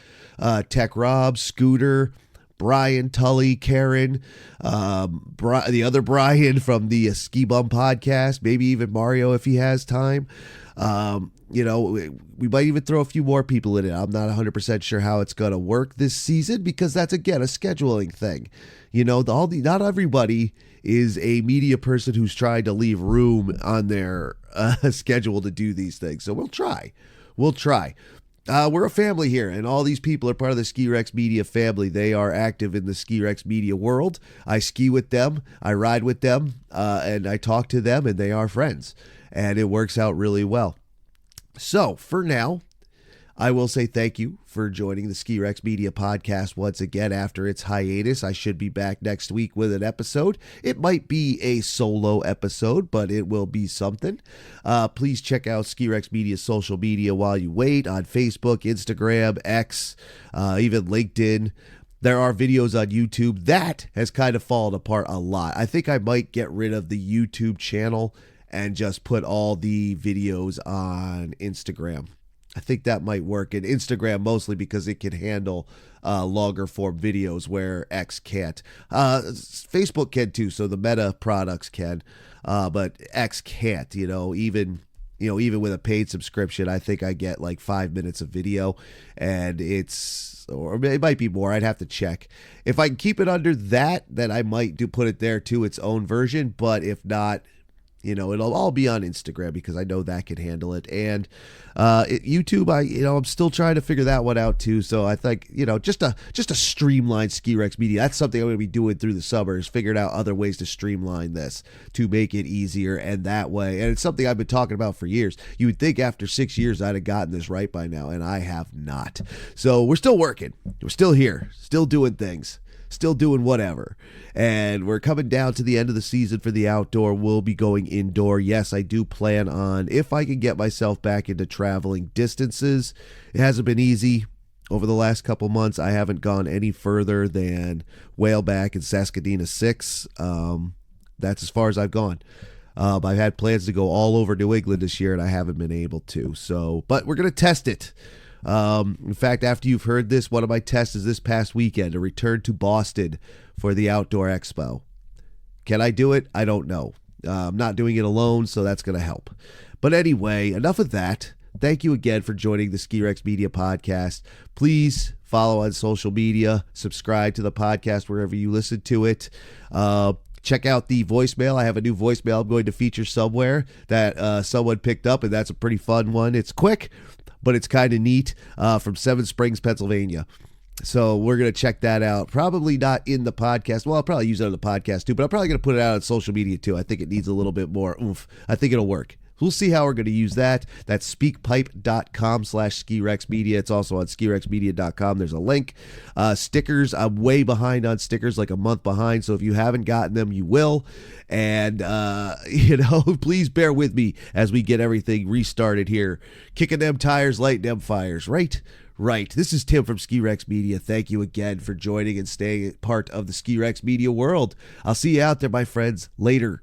A: Tech Rob, Scooter, Brian, Tully, Karen, the other Brian from the Ski Bum podcast, maybe even Mario if he has time. We might even throw a few more people in it. I'm not 100% sure how it's going to work this season because that's, again, a scheduling thing. Not everybody is a media person who's trying to leave room on their schedule to do these things. So we'll try. We're a family here, and all these people are part of the Ski Rex Media family. They are active in the Ski Rex Media world. I ski with them, I ride with them, and I talk to them, and they are friends. And it works out really well. So for now, I will say thank you for joining the Ski Rex Media podcast once again after its hiatus. I should be back next week with an episode. It might be a solo episode, but it will be something. Please check out Ski Rex Media's social media while you wait on Facebook, Instagram, X, even LinkedIn. There are videos on YouTube. That has kind of fallen apart a lot. I think I might get rid of the YouTube channel and just put all the videos on Instagram. I think that might work, and Instagram mostly because it can handle longer form videos where X can't. Facebook can too, so the Meta products can, but X can't. Even with a paid subscription, I think I get like 5 minutes of video, and or it might be more. I'd have to check. If I can keep it under that, then I might put it there to its own version. But if not, it'll all be on Instagram because I know that can handle it. And YouTube, I'm still trying to figure that one out too. So I think, just a streamlined Ski Rex Media. That's something I'm going to be doing through the summer, is figuring out other ways to streamline this to make it easier and that way. And it's something I've been talking about for years. You would think after 6 years I'd have gotten this right by now, and I have not. So we're still working. We're still here, still doing things. Still doing whatever. And we're coming down to the end of the season for the outdoor. We'll be going indoor. Yes, I do plan on, if I can get myself back into traveling distances. It hasn't been easy over the last couple months. I haven't gone any further than Whaleback and Saskadina 6. That's as far as I've gone. I've had plans to go all over New England this year, and I haven't been able to. But we're going to test it. In fact, after you've heard this, one of my tests is this past weekend, a return to Boston for the Outdoor Expo. Can I do it? I don't know. I'm not doing it alone, so that's going to help. But anyway, enough of that. Thank you again for joining the Ski Rex Media podcast. Please follow on social media, subscribe to the podcast wherever you listen to it. Check out the voicemail. I have a new voicemail I'm going to feature somewhere that someone picked up, and that's a pretty fun one. It's quick, but it's kind of neat, from Seven Springs, Pennsylvania. So we're going to check that out. Probably not in the podcast. Well, I'll probably use it on the podcast too, but I'm probably going to put it out on social media too. I think it needs a little bit more oomph. I think it'll work. We'll see how we're going to use that. That's speakpipe.com/SkiRexMedia. It's also on skirexmedia.com. There's a link. Stickers, I'm way behind on stickers, like a month behind. So if you haven't gotten them, you will. And, please bear with me as we get everything restarted here. Kicking them tires, lighting them fires, right? Right. This is Tim from Ski Rex Media. Thank you again for joining and staying part of the Ski Rex Media world. I'll see you out there, my friends. Later.